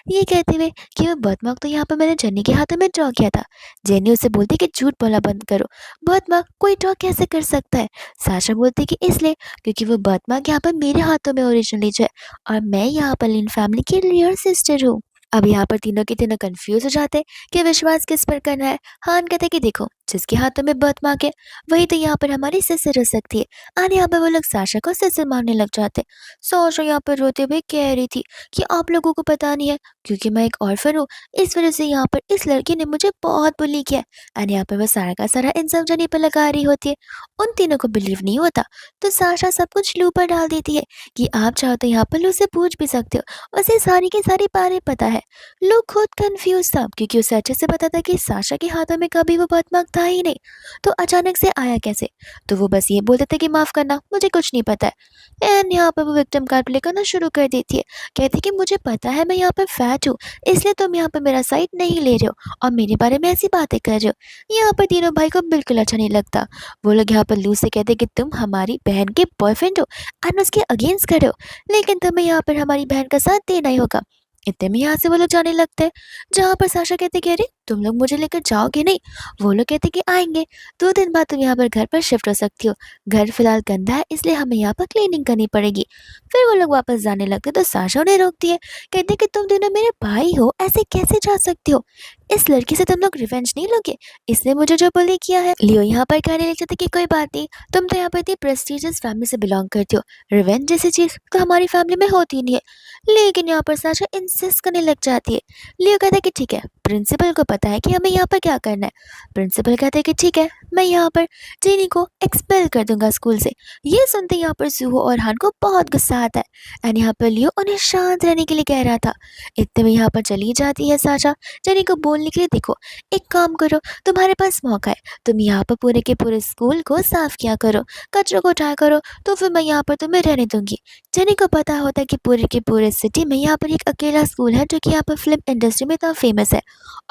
ये कहते हुए कि वो बर्थमार्क तो यहाँ पर मैंने जेनी के हाथों में ड्रॉ किया था। जेनी उसे बोलती कि झूठ बोलना बंद करो, बर्थमार्क कोई ड्रॉ कैसे कर सकता है। साशा बोलती कि इसलिए क्योंकि वो बर्थमार्क यहाँ पर मेरे हाथों में ओरिजिनली जो है, और मैं यहाँ पर लिन फैमिली की रियल सिस्टर हूँ। अब यहाँ पर तीनों के तीनों कंफ्यूज हो जाते कि विश्वास किस पर करना है। हान कहते कि देखो, जिसके हाथों में बर्थमार्क है वही तो यहाँ पर हमारी सिस्टर हो सकती है। और यहाँ पर वो लोग साशा को सिस्टर मानने लग जाते। साशा यहाँ पर रोते हुए कह रही थी कि आप लोगों को पता नहीं है, क्योंकि मैं एक ऑर्फन हूँ, इस वजह से यहाँ पर इस लड़की ने मुझे बहुत बुली किया है। एंड यहाँ पर वो सारा का सारा इंसाफ जनी पर लगा रही होती है। उन तीनों को बिलीव नहीं होता, तो साशा सब कुछ लू पर डाल देती है कि आप चाहो तो यहाँ पर लू से पूछ भी सकते हो, उसे सारी की सारी बातें पता है। लू खुद कंफ्यूज था, क्योंकि उसे अच्छे से पता था कि साशा के हाथों में कभी वो बदमाश था ही नहीं, तो अचानक से आया कैसे। तो वो बस ये बोल देते कि माफ़ करना, मुझे कुछ नहीं पता है। एंड यहाँ पर वो विक्टिम कार्ड प्ले करना शुरू कर देती है। कहती कि मुझे पता है मैं यहाँ पर फैट हूँ, इसलिए तुम यहाँ पर मेरा साइड नहीं ले रहे हो और मेरे बारे में ऐसी बातें कर रहे हो। यहाँ पर तीनों भाई को बिल्कुल अच्छा नहीं लगता। वो लोग यहाँ पर लू से कहते कि तुम हमारी बहन के बॉयफ्रेंड हो एंड उसके अगेंस्ट खड़े हो, लेकिन तुम्हें यहाँ पर हमारी बहन का साथ देना ही होगा। इतने में यहाँ से वो लोग जाने लगते हैं, जहाँ पर साशा कहते कि अरे तुम लोग मुझे लेकर जाओगे नहीं। वो लोग कहते कि आएंगे, 2 दिन बाद तुम यहाँ पर घर पर शिफ्ट हो सकती हो, घर फिलहाल गंदा है इसलिए हमें यहाँ पर क्लीनिंग करनी पड़ेगी। फिर वो लोग वापस जाने लगते तो साशा उन्हें रोकती है। कहते कि तुम दोनों मेरे भाई हो, ऐसे कैसे जा सकते हो, इस लड़की से तुम लोग रिवेंज नहीं लोगे, इसने मुझे जो बुली किया है। लियो यहाँ पर कहने लग जाते कि कोई बात नहीं, तुम तो यहाँ पर इतनी प्रेस्टिजियस फैमिली से बिलोंग करती हो, रिवेंज जैसी चीज तो हमारी फैमिली में होती नहीं है। लेकिन यहाँ पर साशा इंसिस्ट करने लग जाती है। लियो कहता है कि ठीक है, प्रिंसिपल को पता है कि हमें यहाँ पर क्या करना है। प्रिंसिपल कहते हैं कि ठीक है, मैं यहाँ पर जेनी को एक्सपेल कर दूंगा स्कूल से। ये सुनते यहाँ पर सूहो और हान को बहुत गुस्सा आता है एंड यहाँ पर लियो उन्हें शांत रहने के लिए कह रहा था। इतने में यहाँ पर चली जाती है साशा जेनी को बोलने के लिए, देखो एक काम करो, तुम्हारे पास मौका है, तुम यहाँ पर पूरे के पूरे स्कूल को साफ किया करो, कचरों को उठाया करो, तो फिर मैं यहाँ पर तुम्हें रहने दूंगी। जेनी को पता होता है कि पूरे के पूरे सिटी में यहाँ पर एक अकेला स्कूल है जो कि यहाँ पर फिल्म इंडस्ट्री में इतना फेमस है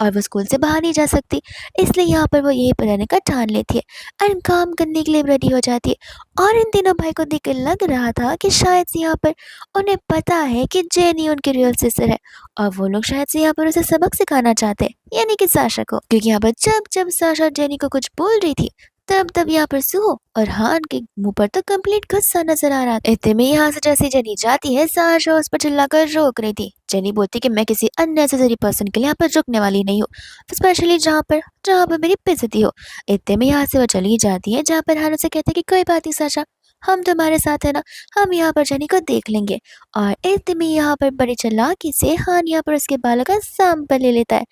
और वो स्कूल से बाहर नहीं जा सकती, इसलिए यहाँ पर वो यहीं पर रहने का ठान लेती है एंड काम करने के लिए रेडी हो जाती है। और इन तीनों भाई को देख कर लग रहा था कि शायद से यहाँ पर उन्हें पता है कि जेनी उनकी रियल सिस्टर है और वो लोग शायद से यहाँ पर उसे सबक सिखाना चाहते हैं, यानी कि साशा को। क्योंकि यहाँ पर जब जब साशा जेनी को कुछ बोल रही थी तब तब यहाँ पर सुहो और हान के मुंह पर तो कंप्लीट गुस्सा नजर आ रहा था। इतने में यहाँ से जैसे जेनी जाती है, साशा उस पर चिल्लाकर रोक रही थी। जेनी बोलती कि मैं किसी अननेसेसरी पर्सन के लिए यहाँ पर रुकने वाली नहीं हूँ, स्पेशली जहाँ पर मेरी बेइज्जती हो। इतने में यहाँ से वो चली जाती है, जहाँ पर हान उसे कहते कि कोई बात नहीं साशा, हम तुम्हारे साथ है ना, हम यहाँ पर जेनी को देख लेंगे। और इतने में यहाँ पर बड़ी चालाकी से हान यहाँ पर उसके बालों का सैंपल ले लेता है।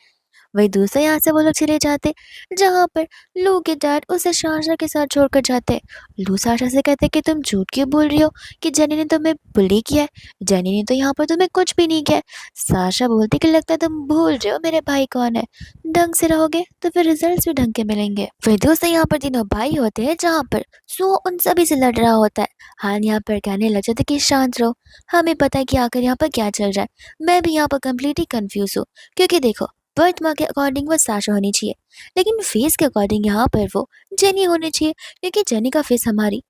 वही दूसरे यहाँ से वो लोग चले जाते, जहाँ पर लू के डैड उसे साशा के साथ छोड़कर जाते हैं। लू साशा से कहते कि तुम झूठ क्यों बोल रही हो कि जेनी ने तुम्हें बुली किया है, जेनी ने तो यहाँ पर तुम्हें कुछ भी नहीं किया है। साशा बोलती कि लगता है तुम भूल रहे हो मेरे भाई कौन है, ढंग से रहोगे तो फिर रिजल्ट्स भी ढंग के मिलेंगे। फिर दोस्तों यहाँ पर तीनों भाई होते हैं, जहाँ पर सो उन सभी से लड़ रहा होता है। हान यहाँ पर कहने लग जाते कि शांत रहो, हमें पता है कि आखिर यहाँ पर क्या चल रहा है, मैं भी यहाँ पर कम्प्लीटली कंफ्यूज हूँ, क्योंकि देखो बर्थ मार्क के अकॉर्डिंग वो साशा होनी चाहिए, लेकिन फेस के अकॉर्डिंग यहाँ पर वो जेनी होनी चाहिए, क्योंकि जेनी का फेस हमारी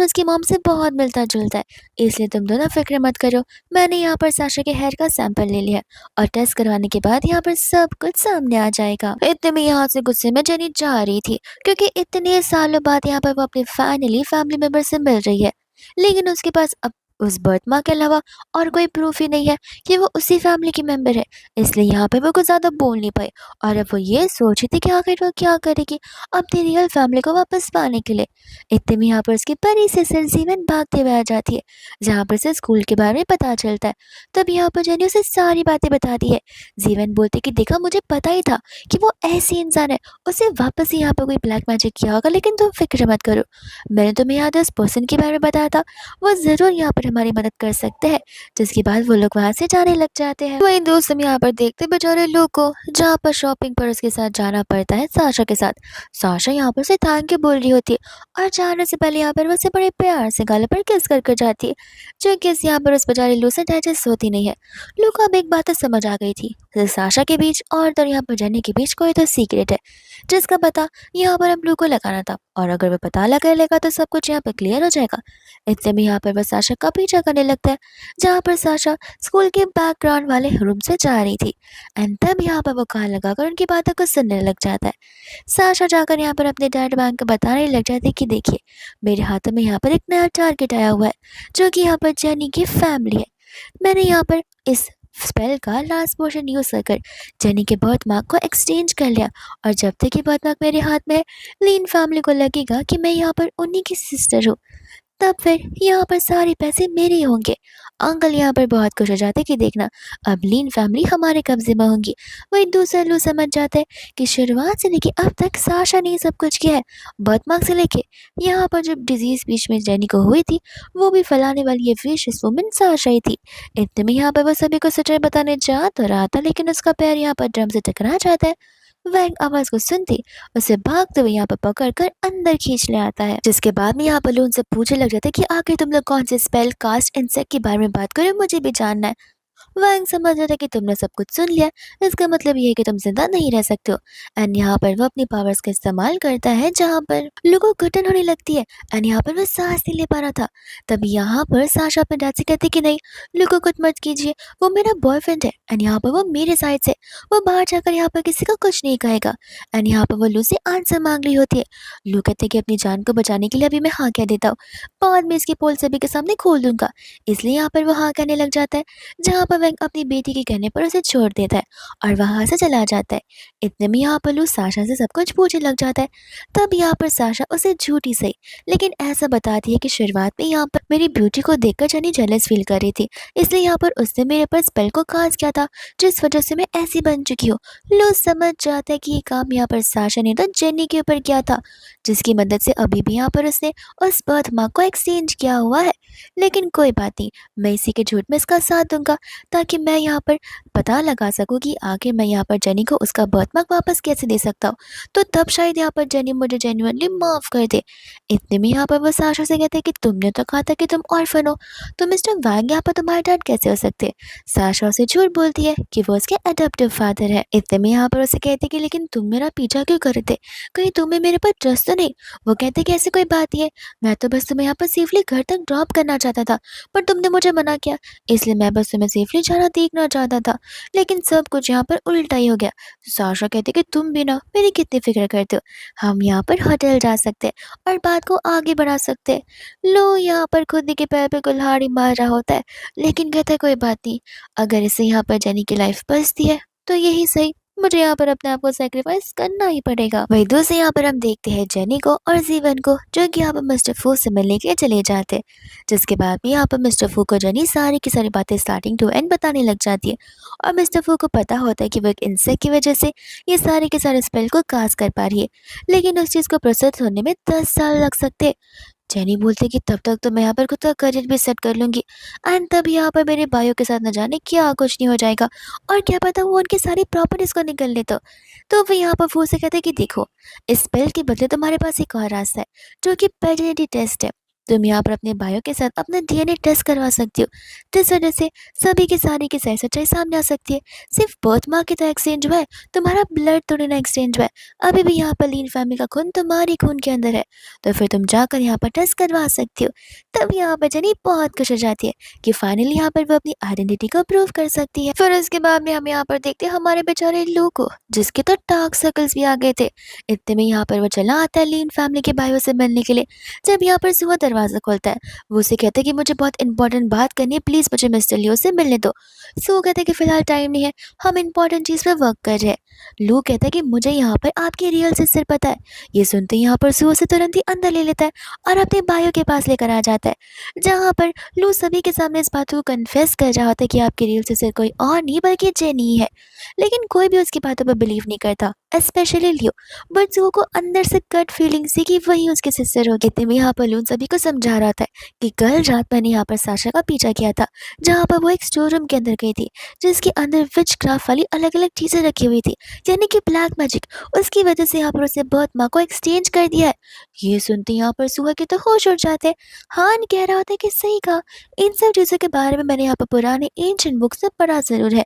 उसकी मॉम से बहुत मिलता जुलता है। इसलिए तुम दोनों फिक्र मत करो, मैंने यहाँ पर साशा के हेयर का सैंपल ले लिया और टेस्ट करवाने के बाद यहाँ पर सब कुछ सामने आ जाएगा। इतने में यहाँ से गुस्से में जेनी जा रही थी, क्योंकि इतने सालों बाद यहाँ पर वो अपने फाइनली फैमिली मेंबर से मिल रही है, लेकिन उसके पास अब उस बर्थ मार्क के अलावा और कोई प्रूफ ही नहीं है कि वो उसी फैमिली की मेंबर है। इसलिए यहाँ पे वो कुछ ज़्यादा बोल नहीं पाई और अब वो ये सोच रही थी कि आखिर वो क्या करेगी अपनी रियल फैमिली को वापस पाने के लिए। इतने में यहाँ पर उसकी बड़ी सिस्टर जीवन भागते हुए आ जाती है, जहाँ पर उसे स्कूल के बारे में पता चलता है। तब यहाँ पर जेनी उसे सारी बातें बताती है। जीवन बोलती कि देखा, मुझे पता ही था कि वो ऐसी इंसान है, उसे वापस ही यहाँ पर कोई ब्लैक मैजिक किया होगा, लेकिन तुम फिक्र मत करो, मैंने तुम्हें याद है उस पर्सन के बारे में बताया था, वो ज़रूर यहाँ पर हमारी मदद कर सकते हैं। जिसके बाद वो लोग वहाँ से जाने लग जाते हैं। वही दोस्त हम यहाँ पर देखते बेचारे लोग को, जहाँ पर शॉपिंग पर उसके साथ जाना पड़ता है साशा के साथ। साशा यहाँ पर से थैंक यू बोल रही होती है और जाने से पहले यहाँ पर वैसे बड़े प्यार से गाल पर किस कर जाती है, जो किस यहाँ पर उस बेचारे लू से डाइजेस्ट होती नहीं है। लू को अब एक बात तो समझ आ गई थी, साशा के बीच और तो यहाँ पर जाने के बीच कोई तो सीक्रेट है, जिसका पता यहाँ पर अब लू को लगाना था, और अगर वो पता लगा लेगा तो सब कुछ यहाँ पर क्लियर हो जाएगा। इतने में यहाँ पर वह साशा का पीछा करने लगता है, जहाँ पर साशा स्कूल के बैकग्राउंड वाले रूम से जा रही थी एंड तब यहाँ पर वो कान लगाकर उनकी बातों को सुनने लग जाता है। साशा जाकर यहाँ पर अपने डैड बैंक को बताने लग जाती है कि देखिए, मेरे हाथों में यहाँ पर एक नया टारगेट आया हुआ है, जो कि यहाँ पर जेनी की फैमिली है। मैंने यहाँ पर इस स्पेल का लास्ट पोर्शन यूज कर जेनी के बर्थ मार्क को एक्सचेंज कर लिया। और जब तक ये बर्थ मार्क मेरे हाथ में है, लीन फैमिली को लगेगा कि मैं यहाँ पर उन्हीं की सिस्टर हूँ। तब फिर यहाँ पर सारे पैसे मेरे ही होंगे। अंकल यहाँ पर बहुत खुश हो जाते कि देखना, अब लीन फैमिली हमारे कब्जे में होंगी। वही दूसरा लू समझ जाता है कि शुरुआत से लेके अब तक साशा ने ही सब कुछ किया है। बर्थमार्क से लेके यहाँ पर जब डिजीज बीच में जेनी को हुई थी, वो भी फैलाने वाली ये विशेष वुमन साशा ही थी। इतने में यहाँ पर वो सभी को सच्चाई बताने जा तो रहा था, लेकिन उसका पैर यहाँ पर ड्रम से टकरा जाता है। वैंग आवाज को सुनती उसे भागते हुए यहाँ पर पकड़ कर अंदर खींच ले आता है, जिसके बाद में यहाँ पर लोग उनसे पूछने लग जाते हैं कि आखिर तुम लोग कौन से स्पेल कास्ट इंसेक्ट के बारे में बात कर रहे हो, मुझे भी जानना है। वैंग समझ रहा था कि तुमने सब कुछ सुन लिया, इसका मतलब ये है कि तुम जिंदा नहीं रह सकते हो। एंड यहाँ पर वो अपनी पावर्स का इस्तेमाल करता है, जहाँ पर लोगों को घुटन होने लगती है। एंड यहाँ पर वो सांस नहीं ले पा रहा था। तब यहाँ पर साशा अपने डैड से कहती कि नहीं, लोगों कुछ मत कीजिए, वो मेरा बॉयफ्रेंड है। एंड यहाँ पर वो मेरे साइड से, वो बाहर जाकर यहाँ पर किसी को कुछ नहीं कहेगा। एंड यहाँ पर वो लू से आंसर मांग रही होती है। लू कहते हैं कि अपनी जान को बचाने के लिए अभी मैं हाँ कह देता हूँ, बाद में इसकी पोल सभी के सामने खोल दूंगा। इसलिए यहाँ पर वो हाँ कहने लग जाता है, जहाँ पर वैंग अपनी बेटी के कहने पर उसे छोड़ देता है और वहां से चला जाता है। इतने में यहाँ पर लू साशा से सब कुछ पूछने लग जाता है। तब यहाँ पर साशा उसे झूठी सही लेकिन ऐसा बताती है कि शुरुआत में यहाँ पर मेरी ब्यूटी को देखकर जनी जेलस फील कर रही थी, इसलिए यहाँ पर उसने मेरे पर स्पेल को कास्ट किया था, जिस वजह से मैं ऐसी बन चुकी हूँ। लू समझ जाता है कि ये काम यहाँ पर साशा ने तो जेनी के ऊपर किया था, जिसकी मदद से अभी भी यहाँ पर उसने उस बर्थ मार्क को एक्सचेंज किया हुआ है। लेकिन कोई बात नहीं, मैं इसी के झूठ में इसका साथ दूंगा, ताकि मैं यहाँ पर पता लगा सकूँ कि आखिर मैं यहाँ पर जेनी को उसका बर्थमार्क वापस कैसे दे सकता हूँ। तो तब शायद यहाँ पर जेनी मुझे जेन्युइनली माफ़ कर दे। इतने में यहाँ पर वो साशा से कहते हैं कि तुमने तो कहा था कि तुम ऑर्फन हो, तो मिस्टर वैंग यहाँ पर तुम्हारे डैड कैसे हो सकते। साशा उसे झूठ बोलती है कि वो उसके अडॉप्टिव फादर है। इतने में यहाँ पर उसे कहते कि लेकिन तुम मेरा पीछा क्यों कर रहे थे, कहीं तुम्हें मेरे पर ट्रस्ट तो नहीं। वो कहते कि ऐसी कोई बात नहीं है, मैं तो बस तुम्हें यहाँ पर सेफली घर तक ड्रॉप करना चाहता था, पर तुमने मुझे मना किया, इसलिए मैं बस तुम्हें सेफली जाना देखना चाहता था। लेकिन सब कुछ यहाँ पर उल्टा ही हो गया। तो साशा कहती कि तुम भी ना मेरी कितनी फिक्र करते हो, हम यहाँ पर होटल जा सकते हैं और बात को आगे बढ़ा सकते हैं। लो यहाँ पर खुद ही के पैर पे कुल्हाड़ी मार रहा होता है, लेकिन कहता है कोई बात नहीं, अगर इसे यहाँ पर जेनी की लाइफ बचती है तो यही सही, मुझे यहाँ पर अपने आप को सेक्रीफाइस करना ही पड़ेगा। वही दूसरे यहाँ पर हम देखते हैं जेनी को और जीवन को, जो कि यहाँ पर मिस्टर फू से मिलने के लिए चले जाते हैं। जिसके बाद भी यहाँ पर मिस्टर फू को जेनी सारी की सारी बातें स्टार्टिंग टू एंड बताने लग जाती है। और मिस्टर फू को पता होता है कि वो एक इंसेक्ट की वजह से ये सारे के सारे स्पेल को कास्ट कर पा रही है, लेकिन उस चीज़ को प्रोसेस होने में 10 साल लग सकते हैं। जेनी बोलती कि तब तक तो मैं यहाँ पर खुद का करियर भी सेट कर लूंगी, एंड तब यहाँ पर मेरे भाइयों के साथ न जाने क्या कुछ नहीं हो जाएगा, और क्या पता वो उनकी सारी प्रॉपर्टीज को निकल ले। तो वो यहाँ पर फूल से कहते कि देखो, इस स्पेल के बदले तुम्हारे पास एक और रास्ता है, जो कि पैटर्निटी टेस्ट है। तुम यहाँ पर अपने भाइयों के साथ अपना डीएनए टेस्ट करवा सकती हो, जिस वजह से सभी की सारी की सही सच्चाई सामने आ सकती है। सिर्फ बर्थ मार्क की तो एक्सचेंज हुआ है, तुम्हारा ब्लड थोड़ी ना एक्सचेंज हुआ है। अभी भी यहाँ पर लीन फैमिली का खून तुम्हारी खून के अंदर है, तो फिर तुम जाकर यहाँ पर टेस्ट करवा सकती हो। तब यहाँ पर जनी बहुत खुश हो जाती है कि फाइनली यहाँ पर वो अपनी आइडेंटिटी को प्रूव कर सकती है। फिर उसके बाद में हम यहाँ पर देखते हैं हमारे बेचारे लू को, जिसके तो डार्क सर्कल्स भी आ गए थे। इतने में यहाँ पर वो चला आता है लीन फैमिली के भाइयों से मिलने के लिए। जब यहाँ पर सुहा दरवाजा खोलता है, वो उसे कहता है कि मुझे बहुत इंपॉर्टेंट बात करनी है, प्लीज मुझे मिस्टर लियो से मिलने दो। सो कहता है कि फिलहाल टाइम नहीं है, हम इंपॉर्टेंट चीज पे वर्क कर रहे हैं। लू कहता है कि मुझे यहाँ पर आपकी रियल सिस्टर पता है। ये सुनते ही यहाँ पर सू उसे तुरंत ही अंदर ले लेता है और अपने भाइयों के पास लेकर आ जाता है, जहाँ पर लू सभी के सामने इस बात को कन्फेस कर रहा होता है कि आपकी रियल सिस्टर कोई और नहीं बल्कि जेनी है। लेकिन कोई भी उसकी बातों पर बिलीव नहीं करता, स्पेशली लियो। बट जू को अंदर से गट फीलिंग सी कि वही उसकी सिस्टर होगी। इतने में यहाँ पर लून सभी को समझा रहा था कि कल रात मैंने यहाँ पर साशा का पीछा किया था, जहाँ पर वो एक स्टोर रूम के अंदर गई थी, जिसके अंदर विच क्राफ्ट वाली अलग अलग चीजें रखी हुई थी, यानी कि ब्लैक मैजिक। उसकी वजह से यहाँ पर उसने बर्थ माँ को एक्सचेंज कर दिया है। ये सुनते यहाँ पर सुहा के तो होश उड़ जाते हैं। हान कह रहा होता है कि सही कहा, इन सब चीज़ों के बारे में मैंने यहाँ पर पुराने एंशिएंट बुक्स से पढ़ा जरूर है।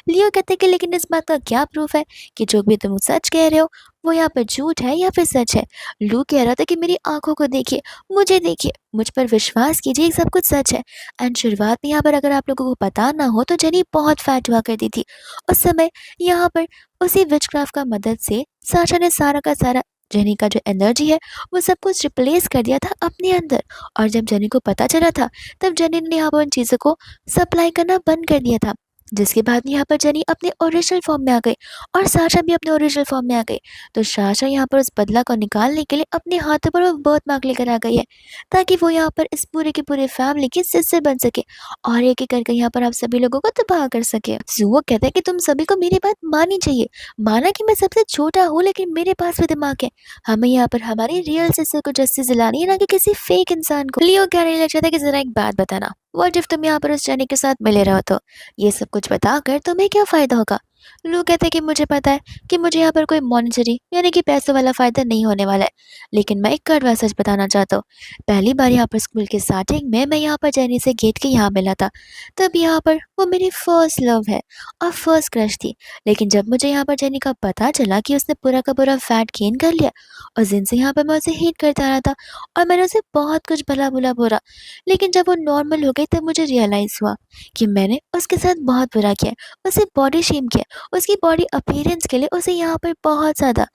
लियो कहते हैं कि लेकिन इस बात का क्या प्रूफ है कि जो भी तुम सच कह रहे हो वो यहाँ पर झूठ है या फिर सच है। लू कह रहा था कि मेरी आंखों को देखिए, मुझे देखिए, मुझ पर विश्वास कीजिए, ये सब कुछ सच है। एंड शुरुआत में यहाँ पर अगर आप लोगों को पता ना हो तो जेनी बहुत फैट हुआ करती थी। उस समय यहाँ पर उसी विचक्राफ्ट का मदद से साशा ने सारा का सारा जेनी का जो एनर्जी है वो सब कुछ रिप्लेस कर दिया था अपने अंदर। और जब जेनी को पता चला था, तब जेनी ने यहाँ पर उन चीज़ों को सप्लाई करना बंद कर दिया था। जिसके बाद में यहाँ पर जेनी अपने ओरिजिनल फॉर्म में आ गई और साशा भी अपने ओरिजिनल फॉर्म में आ गई। तो साशा यहाँ पर उस बदला को निकालने के लिए अपने हाथों पर वो बर्थ मार्क लेकर आ गई है, ताकि वो यहाँ पर इस पूरे की पूरे फैमिली की सिस्टर बन सके और एक एक करके यहाँ पर आप सभी लोगों को तबाह कर सके। वो कहता है कि तुम सभी को मेरी बात माननी चाहिए। माना कि मैं सबसे छोटा हूँ, लेकिन मेरे पास भी दिमाग है। हमें यहाँ पर हमारी रियल सिस्टर को जस्टिस दिलानी है, ना कि किसी फेक इंसान को। लियो कहने लग जाता है कि जरा एक बात बताना, व्हाट इफ तुम यहाँ पर उस जेनी के साथ मिले रहो तो ये सब कुछ बताकर तुम्हें क्या फ़ायदा होगा? लू कहता है कि मुझे पता है कि मुझे यहाँ पर कोई मॉनेटरी यानी कि पैसों वाला फ़ायदा नहीं होने वाला है, लेकिन मैं एक कड़वा सच बताना चाहता हूँ। पहली बार यहाँ पर स्कूल के स्टार्टिंग में मैं यहाँ पर जेनी से गेट के यहाँ मिला था, तब यहाँ पर वो मेरी फर्स्ट लव है और फर्स्ट क्रश थी। लेकिन जब मुझे यहाँ पर जेनी का पता चला कि उसने पूरा का पूरा फैट गेन कर लिया, उस दिन से यहाँ पर मैं उसे हेट करता रहा था और मैंने उसे बहुत कुछ भला-बुरा बोला। लेकिन जब वो नॉर्मल हो गई तब मुझे रियलाइज़ हुआ कि मैंने उसके साथ बहुत बुरा किया, उसे बॉडी शेम किया, उसकी बॉडी अपीयरेंस के लिए उसे यहाँ पर बहुत ज़्यादा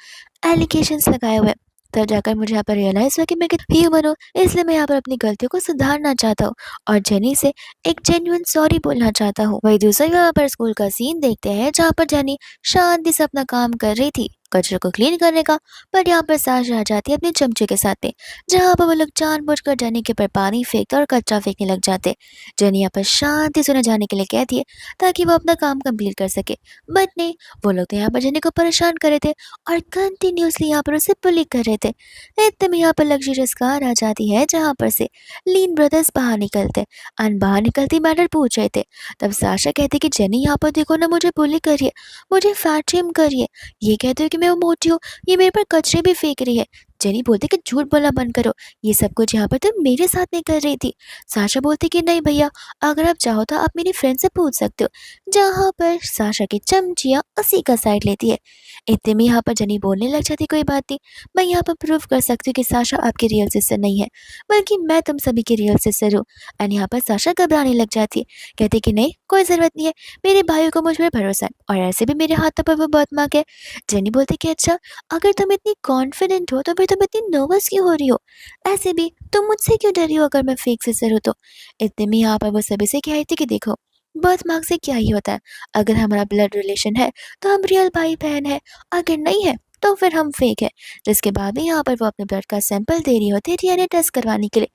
एलिगेशंस लगाए हुए हैं। तब जाकर मुझे यहाँ पर रियलाइज़ हुआ कि मैं ह्यूमन हूँ, इसलिए मैं यहाँ पर अपनी गलतियों को सुधारना चाहता हूँ और जेनी से एक जेन्युइन सॉरी बोलना चाहता हूँ। वही दूसरा यहाँ पर स्कूल का सीन देखते हैं, जहाँ पर जेनी शांति से अपना काम कर रही थी, कचरे को क्लीन करने का। पर यहाँ पर साशा आ जाती है अपने चमचे के साथ में, जहाँ पर वो लोग जानबूझकर जेनी के ऊपर पानी फेंकते और कचरा फेंकने लग जाते। जेनी यहाँ पर शांति से उन्हें जाने के लिए कहती है, ताकि वो अपना काम कंप्लीट कर सके। बट नहीं, वो लोग तो यहाँ पर जेनी को परेशान कर रहे थे और कंटिन्यूअसली यहाँ पर उसे बुली कर रहे थे। इतने में यहाँ पर लग्जरियस कार आ जाती है, जहाँ पर से लीन ब्रदर्स बाहर निकलते और बाहर निकलते मैटर पूछ रहे थे। तब साशा कहती कि जेनी यहाँ पर देखो ना, मुझे बुली कर रही है, मुझे फैट शेम कर रही है, ये कहते हो कि मैं मोटी हूँ, ये मेरे पर कचरे भी फेंक रही है। जेनी बोलती कि झूठ बोलना बंद करो, ये सब कुछ यहाँ पर तुम मेरे साथ नहीं कर रही थी। साशा बोलती कि नहीं भैया, अगर आप चाहो तो आप मेरी फ्रेंड से पूछ सकते हो। जहाँ पर साशा की चमचिया उसी का साइड लेती है। इतने में यहाँ पर जेनी बोलने लग जाती, कोई बात नहीं, मैं यहाँ पर प्रूव कर सकती हूँ कि साशा आपकी रियल सिस्टर नहीं है, बल्कि मैं तुम सभी की रियल सिस्टर हूँ। एंड यहाँ पर साशा घबराने लग जाती है, कहती कि नहीं, कोई ज़रूरत नहीं है, मेरे भाइयों को मुझ पर भरोसा है और ऐसे भी मेरे हाथों पर वो बर्थ मार्क है। जेनी बोलती कि अच्छा, अगर तुम इतनी कॉन्फिडेंट हो तो फिर तुम इतनी नर्वस क्यों हो रही हो? ऐसे भी तुम मुझसे क्यों डरी हो अगर मैं फेक सिस्टर हूँ तो? इतने में यहाँ पर वो सभी से कह रही थी कि देखो, बर्थ मार्क से क्या ही होता है, अगर हमारा ब्लड रिलेशन है तो हम रियल भाई बहन है, अगर नहीं है तो फिर हम फेक है। जिसके बाद भी यहाँ पर वो अपने ब्लड का सैंपल दे रही होती है डीएनए टेस्ट करवाने के लिए।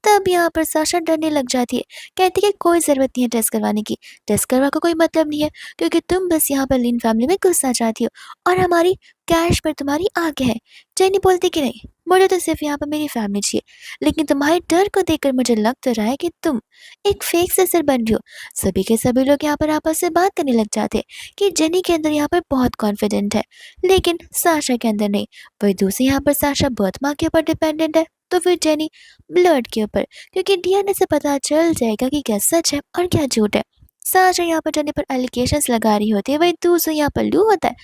तब यहाँ पर साशा डरने लग जाती है, कहती है कि कोई ज़रूरत नहीं है टेस्ट करवाने की, टेस्ट करवा का कोई मतलब नहीं है, क्योंकि तुम बस यहाँ पर लीन फैमिली में घुसना चाहती हो और हमारी कैश पर तुम्हारी आगे है। जेनी बोलती कि नहीं, मुझे तो सिर्फ यहाँ पर मेरी फैमिली चाहिए, लेकिन तुम्हारे डर को देखकर मुझे लग तो रहा है कि तुम एक फेक सिस्टर बन रही हो। सभी के सभी लोग यहाँ पर आपस से बात करने लग जाते हैं कि जेनी के अंदर यहाँ पर बहुत कॉन्फिडेंट है, लेकिन साशा के अंदर नहीं। वही दूसरी यहाँ पर साशा बर्थ मार्क के ऊपर डिपेंडेंट है, तो फिर जेनी ब्लड के ऊपर, क्योंकि डीएनए से पता चल जाएगा कि क्या सच है और क्या झूठ है। साशा यहाँ पर जेनी पर एलिगेशंस लगा रही होती है, वही दूसरा यहाँ पर लू होता है,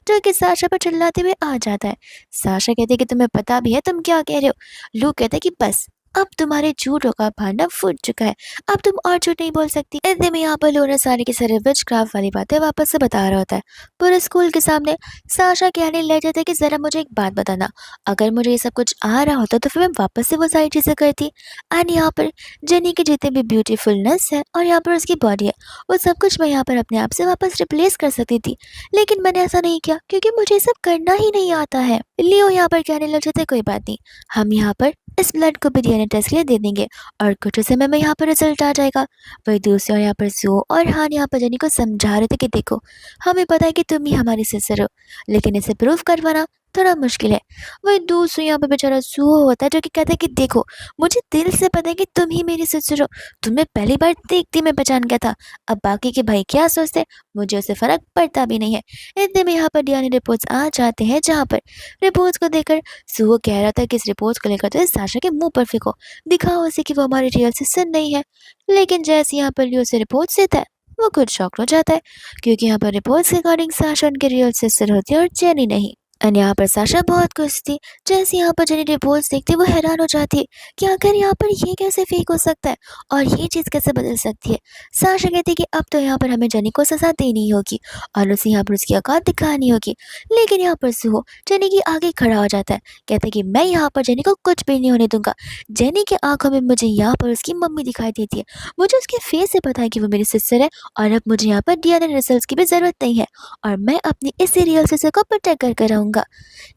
जो कि साशा पर चिल्लाते हुए आ जाता है। साशा कहती है कि तुम्हें पता भी है तुम क्या कह रहे हो। लू कहता है कि बस, अब तुम्हारे झूठों का भांडा फूट चुका है, अब तुम और झूठ नहीं बोल सकती। इतने में यहाँ पर लू ने सारी की सारी विच क्राफ्ट वाली बातें वापस से बता रहा होता है पूरे स्कूल के सामने। साशा कहने लग जाता है कि जरा मुझे एक बात बताना, अगर मुझे ये सब कुछ आ रहा होता तो फिर मैं वापस से वो सारी चीज़ें करती। एंड यहाँ पर जेनी के जितने भी ब्यूटीफुलनेस है और यहाँ पर उसकी बॉडी है, वो सब कुछ मैं यहाँ पर अपने आप से वापस रिप्लेस कर सकती थी, लेकिन मैंने ऐसा नहीं किया क्योंकि मुझे ये सब करना ही नहीं आता है। लियो यहाँ पर कहने लग जाता है, कोई बात नहीं, हम यहाँ पर इस ब्लड को भी डीएनए टेस्ट के लिए दे देंगे और कुछ समय में यहाँ पर रिजल्ट आ जाएगा। वही दूसरी ओर यहाँ पर सो और हान यहाँ पर जेनी को समझा रहे थे कि देखो, हमें पता है कि तुम ही हमारी सिस्टर हो, लेकिन इसे प्रूव करवाना थोड़ा मुश्किल है। वही दूसरी यहाँ पे बेचारा सुहो होता है, जो कि कहता है कि देखो, मुझे दिल से पता है कि तुम ही मेरी सिस्टर हो, तुम्हें पहली बार देखती मैं पहचान गया था, अब बाकी के भाई क्या सोचते मुझे उससे फर्क पड़ता भी नहीं है। इतने में यहाँ पर डीएनए रिपोर्ट्स आ जाते हैं, जहाँ पर रिपोर्ट्स को देखकर सुहो कह रहा था कि इस रिपोर्ट्स को लेकर तो इस साशा के मुंह पर फेंको, दिखाओ उसे कि वो हमारी रियल सिस्टर नहीं है। लेकिन जैसे यहाँ पर लियो से रिपोर्ट्स देता है, वो खुद शॉक हो जाता है, क्योंकि यहाँ पर रिपोर्ट्स के अकॉर्डिंग साशा उनके रियल सिस्टर होती है और जेनी नहीं। एंड यहाँ पर साशा बहुत खुश थी। जैसे यहाँ पर जेनी रिपोर्ट्स देखती वो हैरान हो जाती है कि आखिर यहाँ पर ये कैसे फेक हो सकता है और ये चीज़ कैसे बदल सकती है। साशा कहती है कि अब तो यहाँ पर हमें जेनी को सजा देनी होगी और उसे यहाँ पर उसकी औकात दिखानी होगी। लेकिन यहाँ पर सुहो जेनी के आगे खड़ा हो जाता है, कहता है कि मैं यहाँ पर जेनी को कुछ भी नहीं होने दूंगा। जेनी की आंखों में मुझे यहाँ पर उसकी मम्मी दिखाई देती है। मुझे उसके फेस से पता है कि वो मेरी सिस्टर है और अब मुझे यहाँ पर डीएनए रिजल्ट की भी ज़रूरत नहीं है और मैं अपनी इसी रियल सिस्टर को प्रोटेक्ट करके रहूँगा।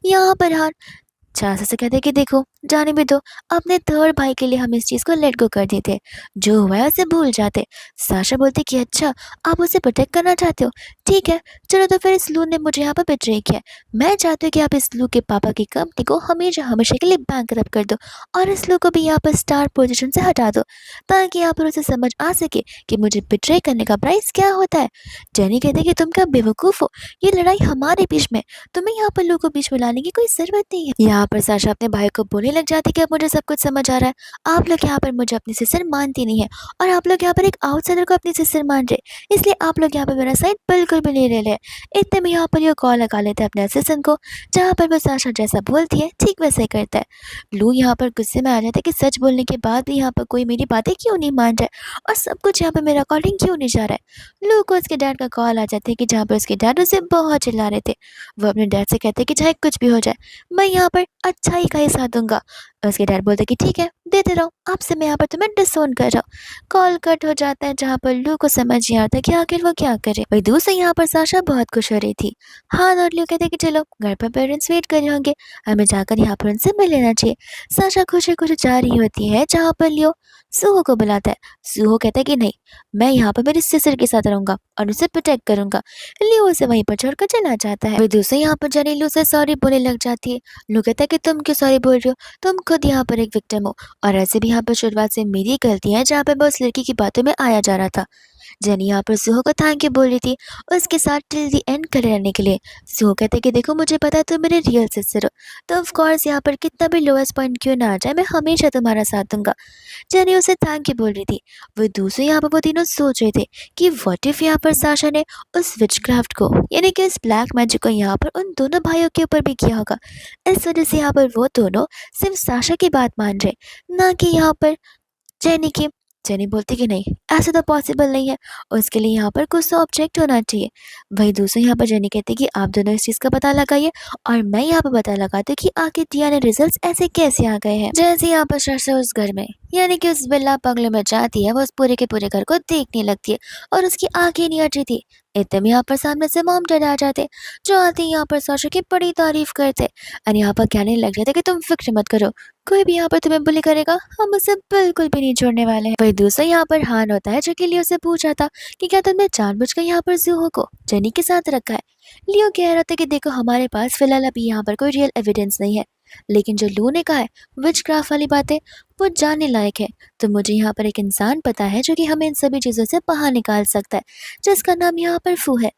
यहाँ पर हार चाचा से कहते हैं कि देखो जाने भी दो, अपने थर्ड भाई के लिए हम इस चीज़ को लेट गो कर देते, जो हुआ है उसे भूल जाते। साशा बोलती कि अच्छा आप उसे प्रोटेक्ट करना चाहते हो, ठीक है चलो। तो फिर इस लू ने मुझे यहाँ पर बिट्रे किया है। मैं चाहती हूँ कि आप इस लू के पापा की कंपनी को हमेशा हमेशा के लिए बैंकरप्ट कर दो और इस लू को भी यहाँ पर स्टार पोजीशन से हटा दो, ताकि यहाँ पर उसे समझ आ सके कि मुझे बिट्रे करने का प्राइस क्या होता है। जेनी कहते कि तुम क्या बेवकूफ़ हो, ये लड़ाई हमारे बीच में, तुम्हें यहाँ पर लोगों को बीच में लाने की कोई ज़रूरत नहीं है। यहाँ पर साशा अपने भाई को बोलने लग जाती कि अब मुझे सब कुछ समझ आ रहा है, आप लोग यहाँ पर मुझे अपनी सिस्टर मानती नहीं है और आप लोग यहाँ पर एक आउटसाइडर को अपनी सिस्टर मान रहे, इसलिए आप लोग यहाँ पर मेरा साइड बिल्कुल भी नहीं ले रहे। इतने में यहाँ पर ये कॉल लगा लेते हैं अपने असिस्टेंट को, जहाँ पर वो साशा जैसा बोलती है ठीक वैसे ही करता है। लू यहाँ पर गुस्से में आ जाता है कि सच बोलने के बाद भी यहाँ पर कोई मेरी बातें क्यों नहीं मान रहा है और सब कुछ यहाँ पर मेरा अकॉर्डिंग क्यों नहीं जा रहा है। लू को उसके डैड का कॉल आ जाता है कि जहाँ पर उसके डैड उसे बहुत चिल्ला रहे थे। वो अपने डैड से कहते हैं कि चाहे कुछ भी हो जाए मैं यहाँ पर अच्छाई का ही साथ दूंगा। उसके डैड बोलते कि ठीक है देते रहो, आपसे मैं यहाँ पर तुम्हें डिसोन कर रहा हूँ। कॉल कट हो जाता है, जहाँ पर लू को समझ नहीं आता कि आखिर वो क्या करे। वही दूसरे यहाँ पर साशा बहुत खुश हो रही थी। हाँ और लू कहते कि चलो घर पर पेरेंट्स वेट कर रहे होंगे, हमें जाकर यहाँ पर उनसे मिल लेना चाहिए। साशा खुशी खुशी जा रही होती है, जहाँ पर लियो सूहो को बुलाता है। सूहो कहता है कि नहीं मैं यहाँ पर मेरी सिस्टर के साथ रहूंगा और उसे प्रोटेक्ट करूंगा। लियो उसे वहीं पर छोड़कर चला जाता है। वही दूसरे यहाँ पर जेनी लू से सॉरी बोलने लग जाती है। लू कहता है कि तुम क्यों सॉरी बोल रही हो, तुम खुद यहाँ पर एक विक्टिम हो और ऐसे भी यहाँ पर शुरुआत से मेरी गलती है जहाँ पर मैं उस लड़की की बातों में आया जा रहा था। जेनी यहाँ पर सुहो को थैंक यू बोल रही थी उसके साथ टिल दी एंड खड़े रहने के लिए। सुहो कहते कि देखो मुझे पता है तुम मेरे रियल सिस्टर हो, तो ऑफ कोर्स यहाँ पर कितना भी लोएस्ट पॉइंट क्यों ना आ जाए मैं हमेशा तुम्हारा साथ दूंगा। जेनी उसे थैंक यू बोल रही थी। वो दूसरे यहाँ पर वो तीनों सोच रहे थे कि व्हाट इफ यहाँ पर साशा ने उस विचक्राफ्ट को यानी कि इस ब्लैक मैजिक को यहाँ पर उन दोनों भाइयों के ऊपर भी किया होगा। इस वजह से यहाँ पर वो दोनों सिर्फ साशा की बात मान रहे, ना कि यहाँ पर जेनी की। जेनी बोलती कि नहीं ऐसा तो पॉसिबल नहीं है, उसके लिए यहाँ पर कुछ तो ऑब्जेक्ट होना चाहिए। वही दूसरे यहाँ पर जेनी कहती कि आप दोनों इस चीज़ का पता लगाइए और मैं यहाँ पर पता लगाती हूँ कि आखिर डीएनए रिजल्ट्स ऐसे कैसे आ गए हैं। जैसे यहाँ पर सरसा उस घर में यानी कि उस बिल्ला बंगले में जाती है, वो उस पूरे के पूरे घर को देखने लगती है और उसकी आंखें नहीं हट रही थी। इतने में यहाँ पर सामने से मॉम डैड आ जाते, जो आते ही यहाँ पर साशा की बड़ी तारीफ करते और यहाँ पर कहने लग जाते कि तुम फिक्र मत करो, कोई भी यहाँ पर तुम्हें बुली करेगा हम उसे बिल्कुल भी नहीं छोड़ने वाले हैं। वही दूसरा यहाँ पर हान होता है, जो कि लियो से पूछा था कि क्या तुमने जानबूझकर यहाँ पर जूहो को जेनी के साथ रखा है। लियो कह रहा था कि देखो हमारे पास फिलहाल अभी यहाँ पर कोई रियल एविडेंस नहीं है, लेकिन जो लू ने कहा है विच क्राफ्ट वाली बातें वो जानने लायक है। तो मुझे यहाँ पर एक इंसान पता है जो कि हमें इन सभी चीज़ों से बाहर निकाल सकता है, जिसका नाम यहाँ पर फू है।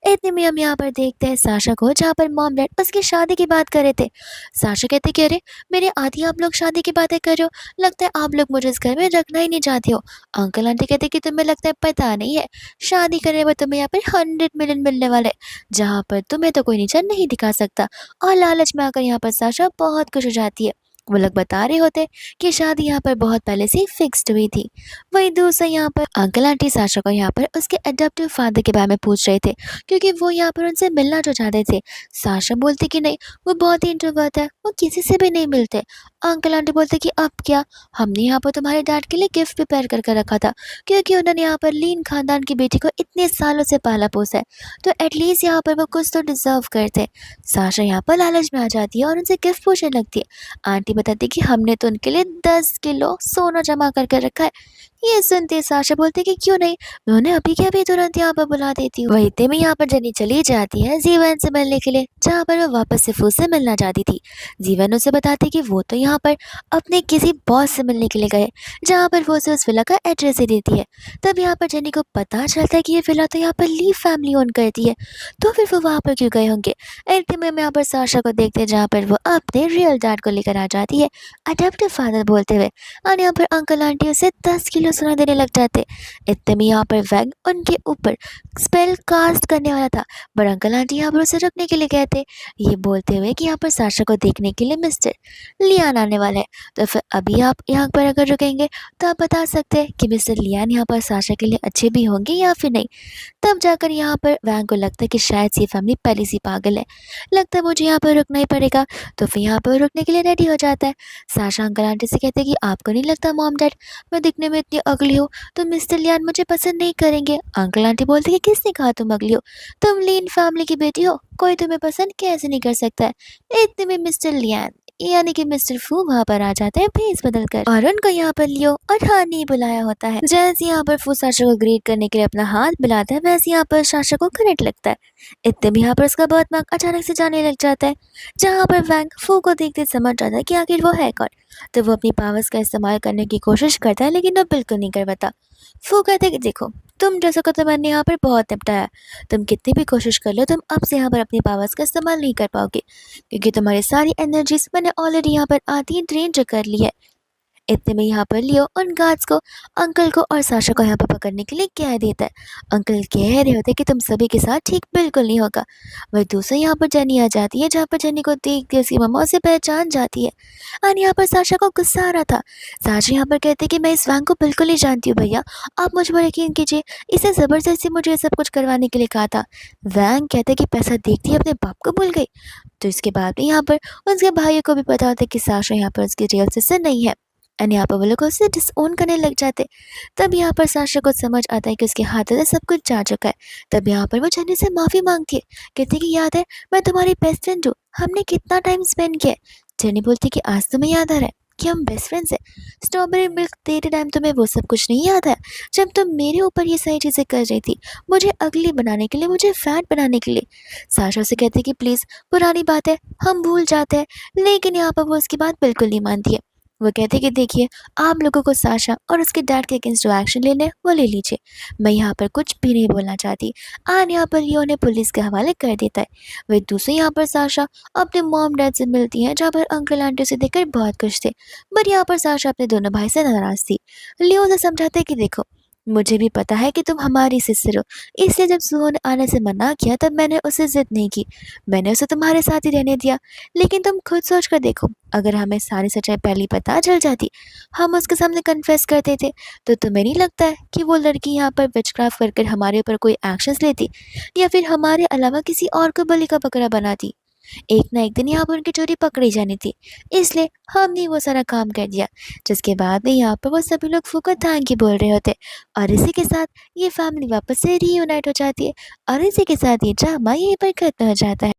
इतने में हम यहाँ पर देखते हैं साशा को, जहाँ पर मॉम डैड उसकी शादी की बात कर रहे थे। साशा कहते कि अरे मेरे आधी आप लोग शादी की बातें कर रहे हो, लगता है आप लोग मुझे इस घर में रखना ही नहीं चाहते हो। अंकल आंटी कहते कि तुम्हें लगता है पता नहीं है, शादी करने पर तुम्हें यहाँ पर 100 मिलियन मिलने वाले, जहाँ पर तुम्हें तो कोई नीचा नहीं दिखा सकता। और लालच में आकर यहाँ पर साशा बहुत खुश हो जाती है। वो लोग बता रहे होते कि शादी यहाँ पर बहुत पहले से फिक्स्ड हुई थी। वही दूसरा यहाँ पर अंकल आंटी साशा को यहाँ पर उसके अडॉप्टिव फादर के बारे में पूछ रहे थे, क्योंकि वो यहाँ पर उनसे मिलना जो चाहते थे। साशा बोलती कि नहीं वो बहुत ही इंट्रोवर्ट है, वो किसी से भी नहीं मिलते। अंकल आंटी बोलते कि अब क्या, हमने यहाँ पर तुम्हारे डैड के लिए गिफ्ट प्रिपेयर करके रखा था, क्योंकि उन्होंने यहाँ पर लीन खानदान की बेटी को इतने सालों से पाला पोसा है, तो एटलीस्ट यहाँ पर वो कुछ तो डिजर्व करते। साशा यहाँ पर लालच में आ जाती है और उनसे गिफ्ट पूछने लगती है। आंटी बताती कि हमने तो उनके लिए 10 किलो सोना जमा करके रखा है। ये सुनते साशा बोलती कि क्यों नहीं, मैं उन्हें अभी के अभी तुरंत यहाँ पर बुला देती हूँ। वही इतने में यहाँ पर जेनी चली जाती है जीवन से मिलने के लिए, जहाँ पर वो वापस से फू से मिलना चाहती थी। जीवन उसे बताती कि वो तो यहाँ पर अपने किसी बॉस से मिलने के लिए गए, जहाँ पर वो उसे उस विला का एड्रेस ही देती है। तब यहाँ पर जेनी को पता चलता है कि ये विला तो यहाँ पर ली फैमिली ओन करती है, तो फिर वो वहाँ पर क्यों गए होंगे। इतने में हम यहाँ पर साशा को देखते हैं, जहाँ पर वो अपने रियल डैड को लेकर आ जाती जाती है अडॉप्टिव फादर बोलते हुए, और यहाँ पर अंकल आंटी उसे 10 किलो सोना देने लग जाते। इतने में यहाँ पर वैंग उनके ऊपर स्पेल कास्ट करने वाला था, पर अंकल आंटी यहाँ पर उसे रुकने के लिए गए थे, ये बोलते हुए कि यहाँ पर साशा को देखने के लिए मिस्टर लियान आने वाला है। तो फिर अभी आप यहाँ पर अगर रुकेंगे तो आप बता सकते हैं कि मिस्टर लियान यहाँ पर साशा के लिए अच्छे भी होंगे या फिर नहीं। तब जाकर यहाँ पर वैंग को लगता है कि शायद ये फैमिली पहले से पागल है, लगता है मुझे यहाँ पर रुकना ही पड़ेगा। तो फिर यहाँ पर रुकने के लिए रेडी हो जाता है। साशा अंकल आंटी से कहते हैं कि आपको नहीं लगता मॉम डैड मैं दिखने में इतनी अगली हूँ तो मिस्टर लियान मुझे पसंद नहीं करेंगे। अंकल आंटी बोलते हैं कि किसने कहा तुम अगली हो, तुम लीन फैमिली की बेटी हो, कोई तुम्हें पसंद कैसे नहीं कर सकता है। इतने में मिस्टर लियान यानी कि मिस्टर फू वहाँ पर आ जाते हैं भेस बदल कर, और उनको यहाँ पर लियो और हानी बुलाया होता है। जैसे यहाँ पर फू साशा को ग्रीट करने के लिए अपना हाथ मिलाता है, वैसे यहाँ पर साशा को करंट लगता है। इतने में यहाँ पर उसका बर्थमार्क अचानक से जाने लग जाता है, जहाँ पर वैंग फू को देखते समझ जाता है कि आखिर वो है कौन। तो वो अपनी पावर्स का इस्तेमाल करने की कोशिश करता है, लेकिन वो बिल्कुल नहीं कर पाता। फू कहते हैं कि देखो तुम जैसा को तो मैंने यहाँ पर बहुत निपटाया, तुम कितनी भी कोशिश कर लो तुम अब से यहाँ पर अपनी पावर्स का इस्तेमाल नहीं कर पाओगे, क्योंकि तुम्हारी सारी एनर्जीज मैंने ऑलरेडी यहाँ पर आधी ही ड्रेन जो कर ली है। इतने में यहाँ पर लियो उन गार्ड्स को, अंकल को और साशा को यहाँ पर पकड़ने के लिए कह देता है। अंकल कह रहे होते कि तुम सभी के साथ ठीक बिल्कुल नहीं होगा। वही दूसरे यहाँ पर जेनी आ जाती है, जहाँ पर जेनी को देख के उसकी मम्मा उसे पहचान जाती है, और यहाँ पर साशा को गुस्सा आ रहा था। साशा यहाँ पर कहते कि मैं इस वैंग को बिल्कुल नहीं जानती हूँ भैया, आप मुझ पर यकीन कीजिए, इसे ज़बरदस्ती मुझे ये सब कुछ करवाने के लिए कहा था। वैंग कहते कि पैसा देखती है अपने बाप को भूल गई। तो इसके बाद भी यहाँ पर उसके भाइयों को भी पता होता है कि साशा यहाँ पर उसकी रियल सिस्टर नहीं है, एंड यहाँ पर वो लोग उसे डिसओन करने लग जाते। तब यहाँ पर साशा को समझ आता है कि उसके हाथों से सब कुछ जा चुका है। तब यहाँ पर वो जेनी से माफ़ी मांगती है, कहती है कि याद है मैं तुम्हारी बेस्ट फ्रेंड हूँ, हमने कितना टाइम स्पेंड किया है। जेनी बोलती है कि आज तुम्हें याद आ रहा है कि हम बेस्ट फ्रेंड्स हैं। स्ट्रॉबेरी मिल्क देते टाइम तुम्हें वो सब कुछ नहीं याद है, जब तुम मेरे ऊपर ये सारी चीज़ें कर रही थी, मुझे अगली बनाने के लिए, मुझे फैट बनाने के लिए। साशा से कहती है कि प्लीज़ पुरानी बात है हम भूल जाते हैं, लेकिन यहाँ पर वो उसकी बात बिल्कुल नहीं मानती है। वो कहते कि देखिए आप लोगों को साशा और उसके डैड के अगेंस्ट जो एक्शन लेने हैं वो ले लीजिए, मैं यहाँ पर कुछ भी नहीं बोलना चाहती। और यहाँ पर लियो ने पुलिस के हवाले कर देता है। वही दूसरे यहाँ पर साशा अपने मॉम डैड से मिलती है, जहाँ पर अंकल आंटी से देखकर बहुत खुश थे, बट यहाँ पर साशा अपने दोनों भाई से नाराज थी। लियो से समझाते कि देखो मुझे भी पता है कि तुम हमारी सिस्टर हो, इसलिए जब सुहो ने आने से मना किया तब मैंने उसे जिद नहीं की, मैंने उसे तुम्हारे साथ ही रहने दिया। लेकिन तुम खुद सोच कर देखो, अगर हमें सारी सच्चाई पहले पता चल जाती, हम उसके सामने कन्फेस करते थे, तो तुम्हें नहीं लगता है कि वो लड़की यहाँ पर विचक्राफ्ट कर कर हमारे ऊपर कोई एक्शंस लेती, या फिर हमारे अलावा किसी और को बलि का बकरा बनाती। एक ना एक दिन यहाँ पर उनकी चोरी पकड़ी जानी थी, इसलिए हमने वो सारा काम कर दिया। जिसके बाद में यहाँ पर वो सभी लोग फूका थैंक यू बोल रहे होते, और इसी के साथ ये फैमिली वापस से रीयूनाइट हो जाती है, और इसी के साथ ये ड्रामा यहीं पर खत्म हो जाता है।